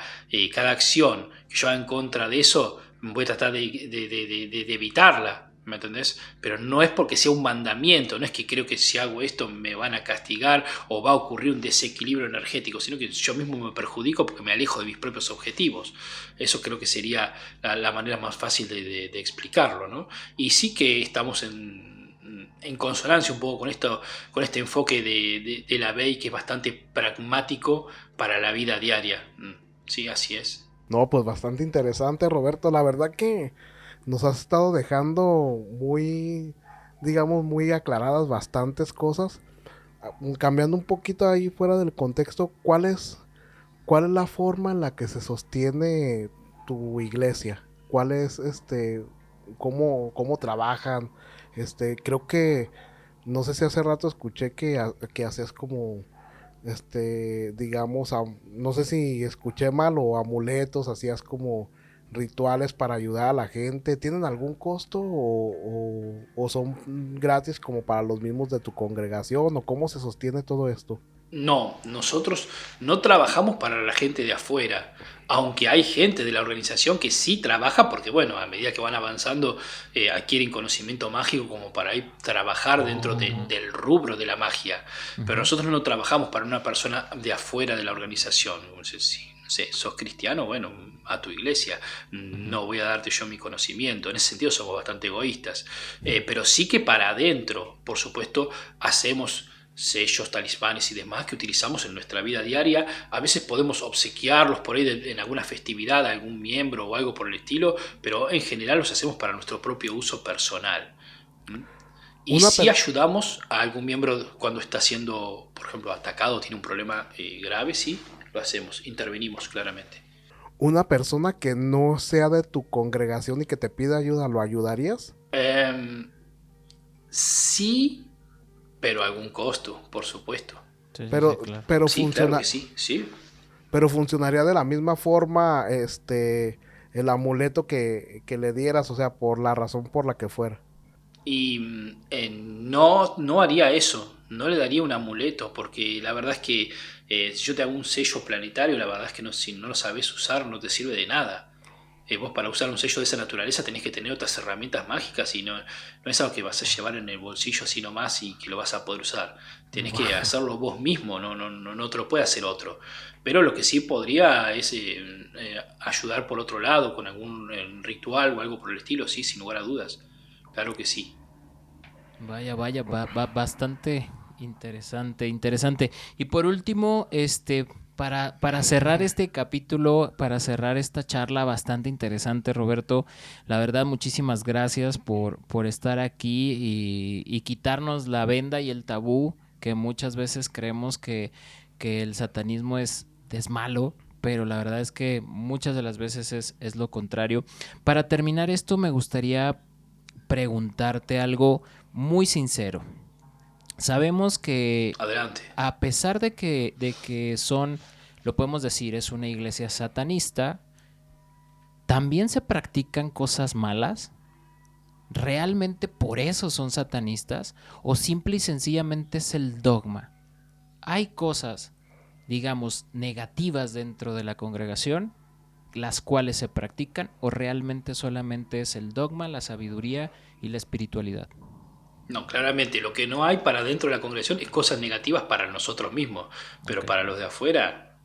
acción que yo haga en contra de eso, voy a tratar de evitarla. ¿me entendés? Pero no es porque sea un mandamiento, no es que creo que si hago esto me van a castigar o va a ocurrir un desequilibrio energético, sino que yo mismo me perjudico porque me alejo de mis propios objetivos. Eso creo que sería la manera más fácil de explicarlo, ¿no? Y sí que estamos en consonancia un poco con este enfoque de la BEI, que es bastante pragmático para la vida diaria. Sí, así es. No, pues bastante interesante, Roberto. La verdad que nos has estado dejando muy, digamos, muy aclaradas bastantes cosas. Cambiando un poquito ahí fuera del contexto, cuál es la forma en la que se sostiene tu iglesia? ¿Cuál es, cómo trabajan? Creo que, no sé si hace rato escuché que hacías como, digamos, no sé si escuché mal o amuletos, hacías como rituales para ayudar a la gente. ¿Tienen algún costo o son gratis como para los mismos de tu congregación? ¿O cómo se sostiene todo esto? No, nosotros no trabajamos para la gente de afuera, aunque hay gente de la organización que sí trabaja porque, bueno, a medida que van avanzando adquieren conocimiento mágico como para ir trabajar dentro del rubro de la magia. Pero nosotros no trabajamos para una persona de afuera de la organización. No sé, no sé, sos cristiano, bueno, a tu iglesia, no voy a darte yo mi conocimiento. En ese sentido somos bastante egoístas. Pero sí que para adentro, por supuesto, hacemos sellos, talismanes y demás que utilizamos en nuestra vida diaria. A veces podemos obsequiarlos por ahí en alguna festividad a algún miembro o algo por el estilo, pero en general los hacemos para nuestro propio uso personal. Y si ayudamos a algún miembro cuando está siendo, por ejemplo, atacado, tiene un problema grave, sí, lo hacemos, intervenimos claramente. Una persona que no sea de tu congregación y que te pida ayuda, ¿lo ayudarías? Sí, pero a algún costo, por supuesto. Sí, Pero, sí, claro. pero Sí, claro que sí, sí. pero funcionaría de la misma forma, el amuleto que le dieras, o sea, por la razón por la que fuera. Y no haría eso, no le daría un amuleto, porque la verdad es que si yo te hago un sello planetario, la verdad es que si no lo sabes usar no te sirve de nada. Vos para usar un sello de esa naturaleza tenés que tener otras herramientas mágicas y no es algo que vas a llevar en el bolsillo así nomás y que lo vas a poder usar. Tenés que hacerlo vos mismo, no te lo puede hacer otro. Pero lo que sí podría es ayudar por otro lado con algún ritual o algo por el estilo, sí, sin lugar a dudas. Claro que sí. Vaya, vaya, bastante interesante, interesante. Y por último, para cerrar este capítulo, para cerrar esta charla bastante interesante, Roberto, la verdad, muchísimas gracias por estar aquí y quitarnos la venda y el tabú que muchas veces creemos que el satanismo es malo, pero la verdad es que muchas de las veces es lo contrario. Para terminar esto, me gustaría preguntarte algo muy sincero. Sabemos que Adelante. a pesar de que son, lo podemos decir, es una iglesia satanista, también se practican cosas malas. ¿Realmente por eso son satanistas? ¿O simple y sencillamente es el dogma? Hay cosas, digamos, negativas dentro de la congregación, las cuales se practican, o realmente solamente es el dogma, la sabiduría y la espiritualidad. No, claramente lo que no hay para dentro de la congregación es cosas negativas para nosotros mismos, pero Okay. para los de afuera,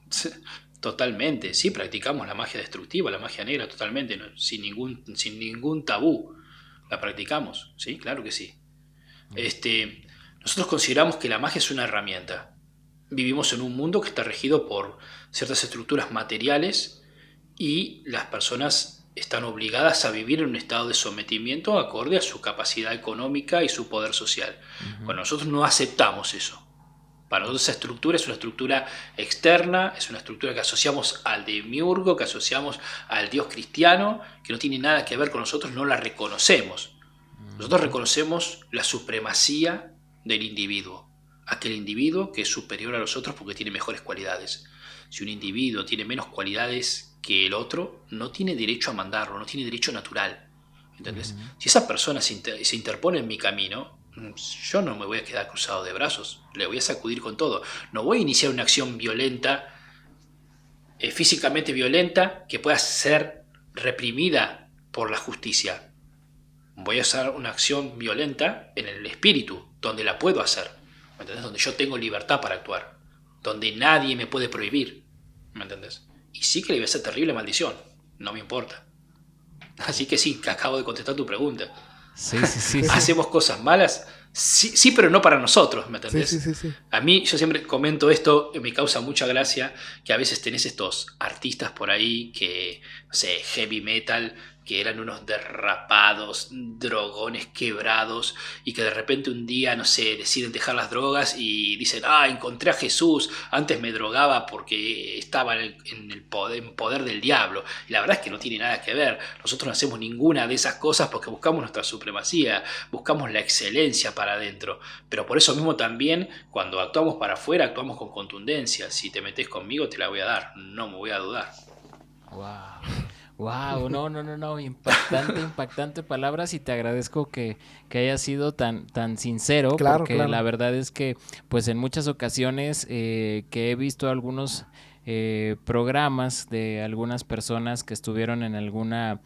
totalmente. Sí, practicamos la magia destructiva, la magia negra, totalmente, ¿no? Sin ningún tabú. La practicamos, sí, claro que sí. Nosotros consideramos que la magia es una herramienta. Vivimos en un mundo que está regido por ciertas estructuras materiales y las personas están obligadas a vivir en un estado de sometimiento acorde a su capacidad económica y su poder social. Bueno, nosotros no aceptamos eso. Para nosotros esa estructura es una estructura externa, es una estructura que asociamos al demiurgo, que asociamos al Dios cristiano, que no tiene nada que ver con nosotros, no la reconocemos. Nosotros reconocemos la supremacía del individuo, aquel individuo que es superior a los otros porque tiene mejores cualidades. Si un individuo tiene menos cualidades que el otro, no tiene derecho a mandarlo, no tiene derecho natural. ¿Entendés? Si esa persona se interpone en mi camino, yo no me voy a quedar cruzado de brazos, le voy a sacudir con todo. No voy a iniciar una acción violenta, físicamente violenta, que pueda ser reprimida por la justicia. voy a hacer una acción violenta en el espíritu, donde la puedo hacer, ¿me entendés? Donde yo tengo libertad para actuar, donde nadie me puede prohibir, ¿me entendés? Y sí que le voy a hacer terrible maldición, no me importa. Así que sí, que acabo de contestar tu pregunta. Sí. ¿Hacemos cosas malas? Sí, sí, pero no para nosotros, ¿me entendés? Sí. A mí, yo siempre comento esto, me causa mucha gracia que a veces tenés estos artistas por ahí que, no sé, heavy metal, que eran unos derrapados, drogones quebrados, y que de repente un día, no sé, deciden dejar las drogas y dicen, encontré a Jesús, antes me drogaba porque estaba en poder del diablo. Y la verdad es que no tiene nada que ver. Nosotros no hacemos ninguna de esas cosas porque buscamos nuestra supremacía, buscamos la excelencia para adentro. Pero por eso mismo también, cuando actuamos para afuera, actuamos con contundencia. Si te metes conmigo, te la voy a dar, no me voy a dudar. Wow, no, impactante palabras, y te agradezco que hayas sido tan sincero, Claro, porque claro. la verdad es que pues en muchas ocasiones que he visto algunos programas de algunas personas que estuvieron en alguna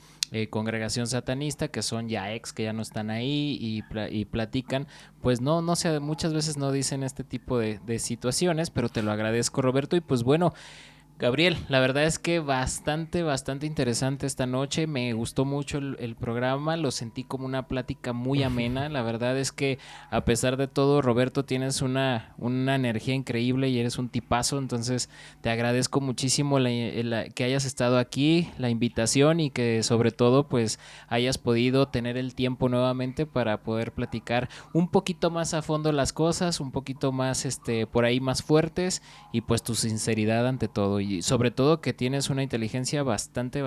congregación satanista, que son ya que ya no están ahí y platican, pues no sé, muchas veces no dicen este tipo de situaciones, pero te lo agradezco, Roberto. Y pues bueno, Gabriel, la verdad es que bastante interesante esta noche. Me gustó mucho el programa, lo sentí como una plática muy amena. La verdad es que a pesar de todo, Roberto, tienes una energía increíble y eres un tipazo. Entonces te agradezco muchísimo que hayas estado aquí, la invitación, y que sobre todo pues hayas podido tener el tiempo nuevamente para poder platicar un poquito más a fondo las cosas, un poquito más por ahí más fuertes, y pues tu sinceridad ante todo, y sobre todo que tienes una inteligencia bastante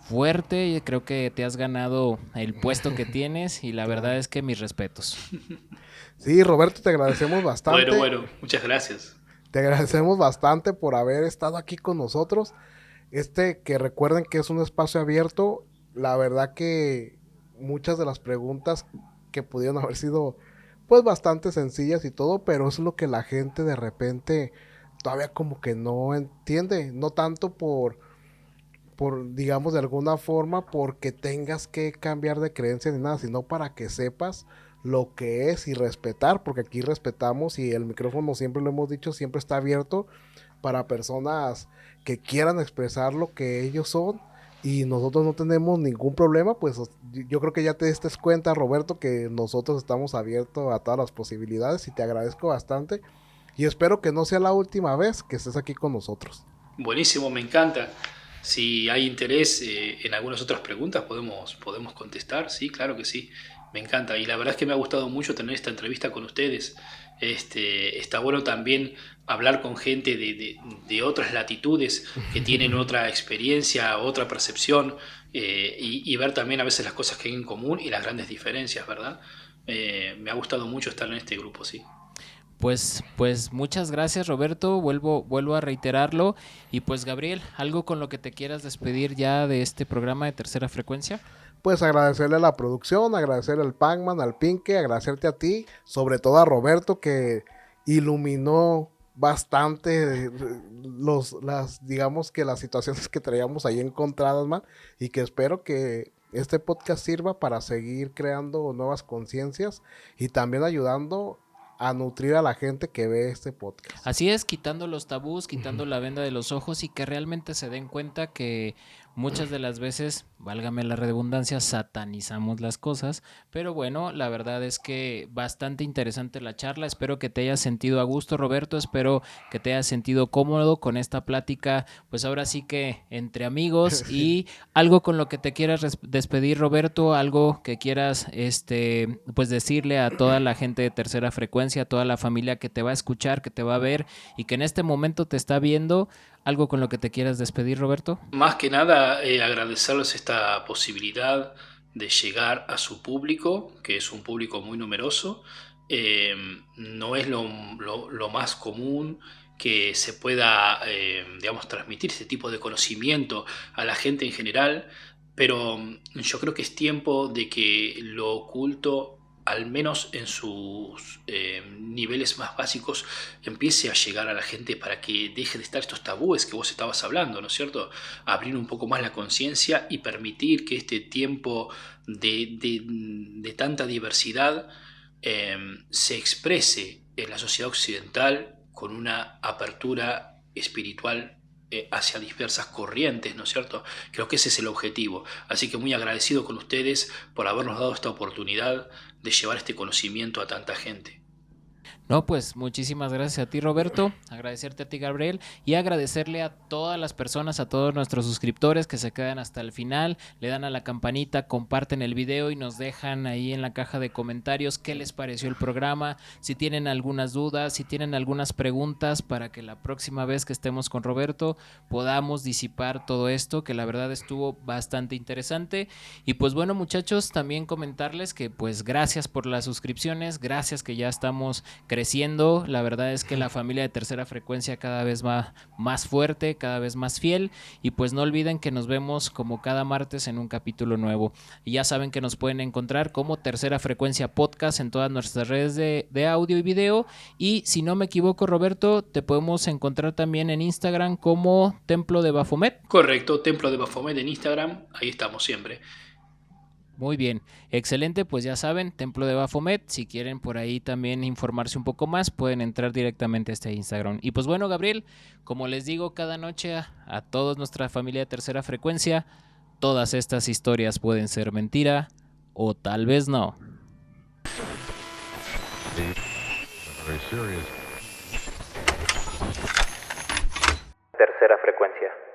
fuerte, y creo que te has ganado el puesto que tienes, y la verdad es que mis respetos. Sí, Roberto, te agradecemos bastante. Bueno, muchas gracias. Te agradecemos bastante por haber estado aquí con nosotros. Que recuerden que es un espacio abierto. La verdad que muchas de las preguntas que pudieron haber sido pues bastante sencillas y todo, pero es lo que la gente de repente todavía como que no entiende. No tanto por digamos de alguna forma, porque tengas que cambiar de creencia ni nada, sino para que sepas lo que es y respetar, porque aquí respetamos y el micrófono, siempre lo hemos dicho, siempre está abierto para personas que quieran expresar lo que ellos son, y nosotros no tenemos ningún problema. Pues yo creo que ya te diste cuenta, Roberto, que nosotros estamos abiertos a todas las posibilidades, y te agradezco bastante y espero que no sea la última vez que estés aquí con nosotros. Buenísimo, me encanta. Si hay interés en algunas otras preguntas, podemos contestar. Sí, claro que sí. Me encanta. Y la verdad es que me ha gustado mucho tener esta entrevista con ustedes. Está bueno también hablar con gente de otras latitudes que tienen otra experiencia, otra percepción, y ver también a veces las cosas que hay en común y las grandes diferencias, ¿verdad? Me ha gustado mucho estar en este grupo, sí. Pues muchas gracias, Roberto, vuelvo a reiterarlo. Y pues Gabriel, ¿algo con lo que te quieras despedir ya de este programa de Tercera Frecuencia? Pues agradecerle a la producción, agradecerle al Pacman, al Pinque, agradecerte a ti, sobre todo a Roberto, que iluminó bastante digamos que las situaciones que traíamos ahí encontradas, man, y que espero que este podcast sirva para seguir creando nuevas conciencias y también ayudando a nutrir a la gente que ve este podcast. Así es, quitando los tabús, quitando la venda de los ojos, y que realmente se den cuenta que muchas de las veces, válgame la redundancia, satanizamos las cosas. Pero bueno, la verdad es que bastante interesante la charla. Espero que te hayas sentido a gusto, Roberto. Espero que te hayas sentido cómodo con esta plática, pues ahora sí que entre amigos. Y algo con lo que te quieras despedir, Roberto, algo que quieras pues decirle a toda la gente de Tercera Frecuencia, a toda la familia que te va a escuchar, que te va a ver y que en este momento te está viendo. ¿Algo con lo que te quieras despedir, Roberto? Más que nada, agradecerles esta posibilidad de llegar a su público, que es un público muy numeroso. No es lo más común que se pueda, digamos, transmitir este tipo de conocimiento a la gente en general, pero yo creo que es tiempo de que lo oculto al menos en sus niveles más básicos, empiece a llegar a la gente para que deje de estar estos tabúes que vos estabas hablando, ¿no es cierto? Abrir un poco más la conciencia y permitir que este tiempo de tanta diversidad se exprese en la sociedad occidental con una apertura espiritual hacia diversas corrientes, ¿no es cierto? Creo que ese es el objetivo. Así que muy agradecido con ustedes por habernos dado esta oportunidad de llevar este conocimiento a tanta gente. No, pues muchísimas gracias a ti, Roberto, agradecerte a ti, Gabriel, y agradecerle a todas las personas, a todos nuestros suscriptores que se quedan hasta el final, le dan a la campanita, comparten el video y nos dejan ahí en la caja de comentarios qué les pareció el programa, si tienen algunas dudas, si tienen algunas preguntas para que la próxima vez que estemos con Roberto podamos disipar todo esto, que la verdad estuvo bastante interesante. Y pues bueno, muchachos, también comentarles que pues gracias por las suscripciones, gracias que ya estamos creciendo. La verdad es que la familia de Tercera Frecuencia cada vez va más fuerte, cada vez más fiel, y pues no olviden que nos vemos como cada martes en un capítulo nuevo. Y ya saben que nos pueden encontrar como Tercera Frecuencia Podcast en todas nuestras redes de audio y video, y si no me equivoco, Roberto, te podemos encontrar también en Instagram como Templo de Baphomet. Correcto, Templo de Baphomet en Instagram, ahí estamos siempre. Muy bien, excelente, pues ya saben, Templo de Baphomet, si quieren por ahí también informarse un poco más, pueden entrar directamente a este Instagram. Y pues bueno, Gabriel, como les digo cada noche a toda nuestra familia de Tercera Frecuencia, todas estas historias pueden ser mentira o tal vez no. Very serious. Tercera Frecuencia.